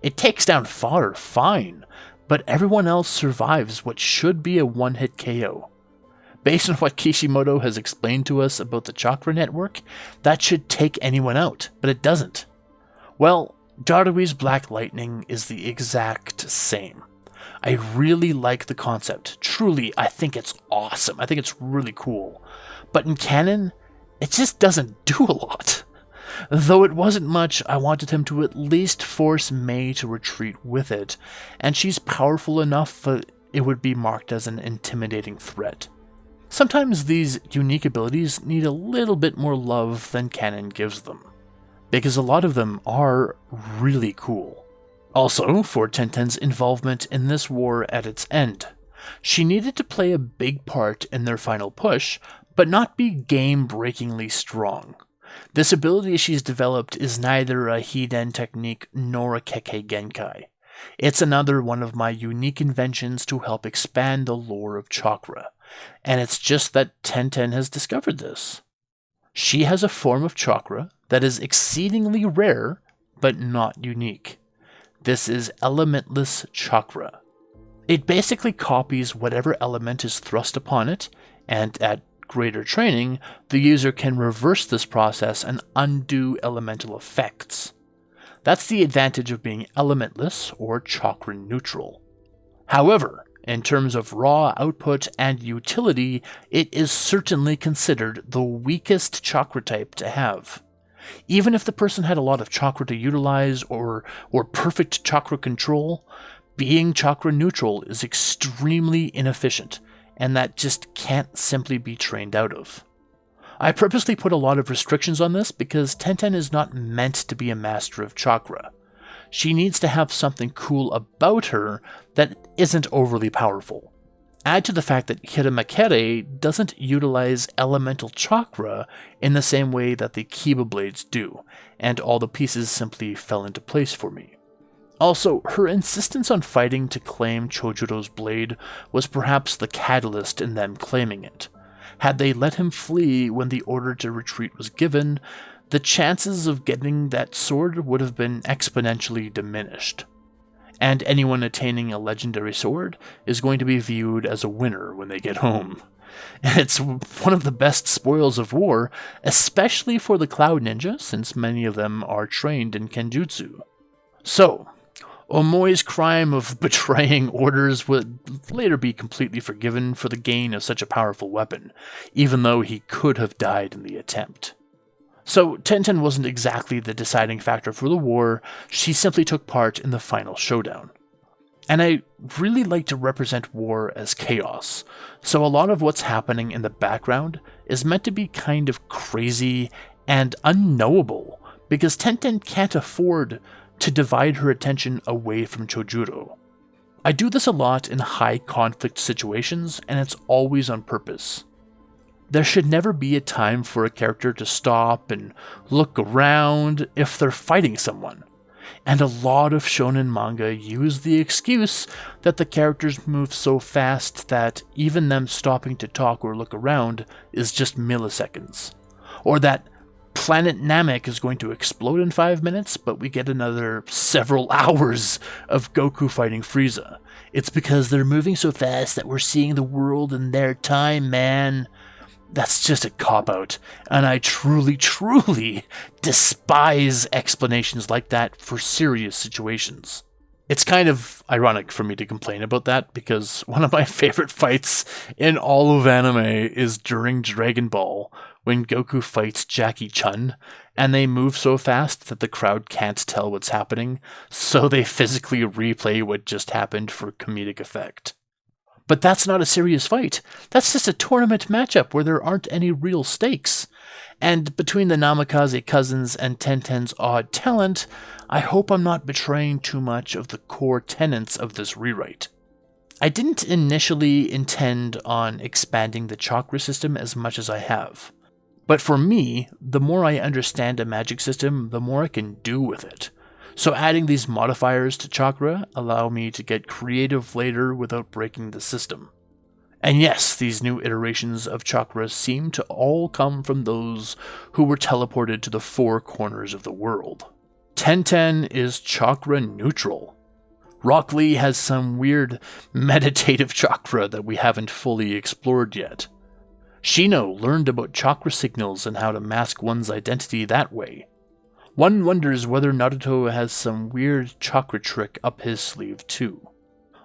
It takes down fodder fine, but everyone else survives what should be a one-hit KO. Based on what Kishimoto has explained to us about the chakra network, that should take anyone out, but it doesn't. Well, Darui's Black Lightning is the exact same. I really like the concept. Truly, I think it's awesome. I think it's really cool. But in canon, it just doesn't do a lot. Though it wasn't much, I wanted him to at least force Mei to retreat with it, and she's powerful enough that it would be marked as an intimidating threat. Sometimes these unique abilities need a little bit more love than canon gives them, because a lot of them are really cool. Also, for Tenten's involvement in this war at its end, she needed to play a big part in their final push, but not be game-breakingly strong. This ability she's developed is neither a Hiden technique nor a Kekkei Genkai. It's another one of my unique inventions to help expand the lore of chakra, and it's just that Tenten has discovered this. She has a form of chakra that is exceedingly rare, but not unique. This is elementless chakra. It basically copies whatever element is thrust upon it, and at greater training, the user can reverse this process and undo elemental effects. That's the advantage of being elementless or chakra neutral. However, in terms of raw output and utility, it is certainly considered the weakest chakra type to have. Even if the person had a lot of chakra to utilize or perfect chakra control, being chakra neutral is extremely inefficient, and that just can't simply be trained out of. I purposely put a lot of restrictions on this because Tenten is not meant to be a master of chakra. She needs to have something cool about her that isn't overly powerful. Add to the fact that Hiramakere doesn't utilize elemental chakra in the same way that the Kiba blades do, and all the pieces simply fell into place for me. Also, her insistence on fighting to claim Chojuro's blade was perhaps the catalyst in them claiming it. Had they let him flee when the order to retreat was given, the chances of getting that sword would have been exponentially diminished. And anyone attaining a legendary sword is going to be viewed as a winner when they get home. It's one of the best spoils of war, especially for the Cloud Ninja, since many of them are trained in Kenjutsu. So, Omoi's crime of betraying orders would later be completely forgiven for the gain of such a powerful weapon, even though he could have died in the attempt. So Tenten wasn't exactly the deciding factor for the war, she simply took part in the final showdown. And I really like to represent war as chaos, so a lot of what's happening in the background is meant to be kind of crazy and unknowable, because Tenten can't afford to divide her attention away from Chojuro. I do this a lot in high conflict situations, and it's always on purpose. There should never be a time for a character to stop and look around if they're fighting someone. And a lot of shonen manga use the excuse that the characters move so fast that even them stopping to talk or look around is just milliseconds. Or that Planet Namek is going to explode in 5 minutes, but we get another several hours of Goku fighting Frieza. It's because they're moving so fast that we're seeing the world in their time, man. That's just a cop-out, and I truly, truly despise explanations like that for serious situations. It's kind of ironic for me to complain about that, because one of my favorite fights in all of anime is during Dragon Ball, when Goku fights Jackie Chun, and they move so fast that the crowd can't tell what's happening, so they physically replay what just happened for comedic effect. But that's not a serious fight. That's just a tournament matchup where there aren't any real stakes. And between the Namikaze cousins and Tenten's odd talent, I hope I'm not betraying too much of the core tenets of this rewrite. I didn't initially intend on expanding the chakra system as much as I have. But for me, the more I understand a magic system, the more I can do with it. So adding these modifiers to chakra allow me to get creative later without breaking the system. And yes, these new iterations of chakra seem to all come from those who were teleported to the four corners of the world. Tenten is chakra neutral. Rock Lee has some weird meditative chakra that we haven't fully explored yet. Shino learned about chakra signals and how to mask one's identity that way. One wonders whether Naruto has some weird chakra trick up his sleeve too.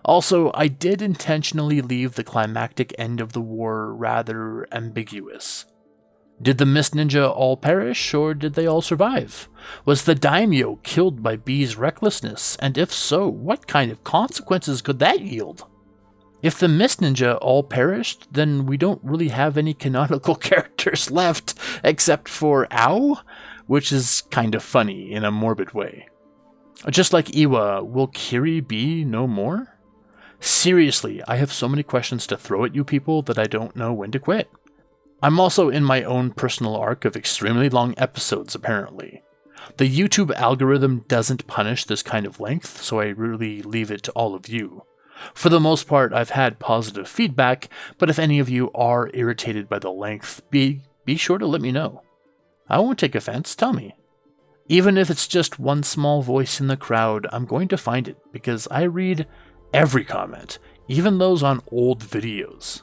Also, I did intentionally leave the climactic end of the war rather ambiguous. Did the Mist Ninja all perish, or did they all survive? Was the daimyo killed by B's recklessness, and if so, what kind of consequences could that yield? If the Mist Ninja all perished, then we don't really have any canonical characters left, except for Ao, which is kind of funny in a morbid way. Just like Iwa, will Kiri be no more? Seriously, I have so many questions to throw at you people that I don't know when to quit. I'm also in my own personal arc of extremely long episodes, apparently. The YouTube algorithm doesn't punish this kind of length, so I really leave it to all of you. For the most part, I've had positive feedback, but if any of you are irritated by the length, be sure to let me know. I won't take offense, tell me. Even if it's just one small voice in the crowd, I'm going to find it, because I read every comment, even those on old videos.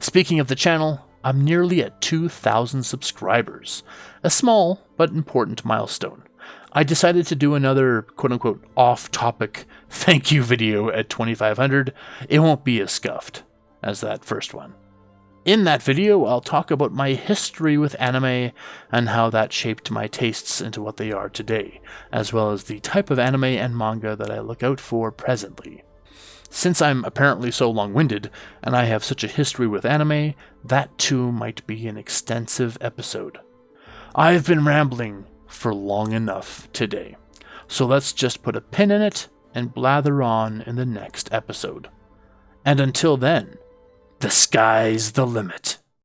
Speaking of the channel, I'm nearly at 2,000 subscribers, a small but important milestone. I decided to do another quote-unquote off-topic thank you video at 2,500. It won't be as scuffed as that first one. In that video, I'll talk about my history with anime and how that shaped my tastes into what they are today, as well as the type of anime and manga that I look out for presently. Since I'm apparently so long-winded, and I have such a history with anime, that too might be an extensive episode. I've been rambling for long enough today, so let's just put a pin in it and blather on in the next episode. And until then, the sky's the limit.